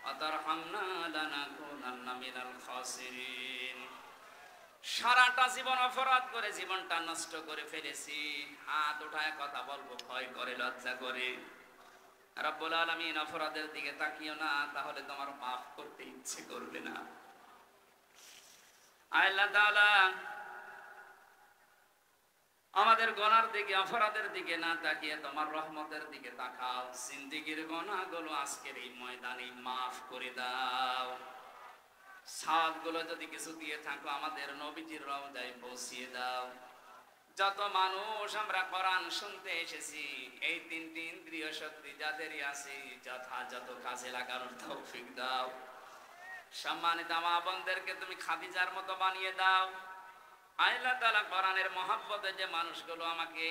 Speaker 1: ওয়া তারহামনা লানাকুনান্না মিনাল খাসিরিন। সারাটা জীবন অপরাধ করে জীবনটা নষ্ট করে ফেলেছি। হাত উঠায় কথা বলবো ভয় করে, লজ্জা করে। রব্বুল আলামিন, অপরাধের দিকে তাকিও না, তাহলে তোমার মাফ করতে ইচ্ছে করবে না। আল্লাহ তাআলা আমাদের গুনার দিকে, অপরাধের দিকে না তাকিয়ে তোমার রহমতের দিকে তাকাও। জিন্দেগীর গুনাহগুলো আজকের এই ময়দানে মাফ করে দাও। সওয়াবগুলো যদি কিছু দিয়ে থাকো আমাদের নবীজির রওজায় পৌঁছিয়ে দাও। যত মানুষ আমরা কোরআন শুনতে এসেছি, এই তিনটি ইন্দ্রিয় শক্তি যাদেরই আছে যথাযথ কাজে লাগানোর তৌফিক দাও। সম্মানিত মা বোনদেরকে তুমি খাদিজার মতো বানিয়ে দাও। আল্লাহ তাআলা কোরআনের মহব্বতে যে মানুষগুলো আমাকে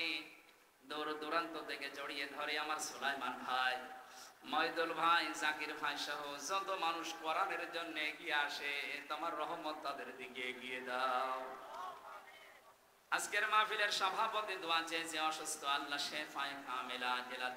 Speaker 1: দূর দূরান্ত থেকে জড়িয়ে ধরে, আমার সুলাইমান ভাই, ময়দুল ভাই, জাকির ভাই সহ যত মানুষ কোরআনের জন্য এগিয়ে আসে, তোমার রহমত তাদের দিকে এগিয়ে দাও। আজকের মাহফিলের সভাপতি দোয়া চেয়েছে, অসুস্থ, আল্লাহ শেফায়ে কামেলা আজেলা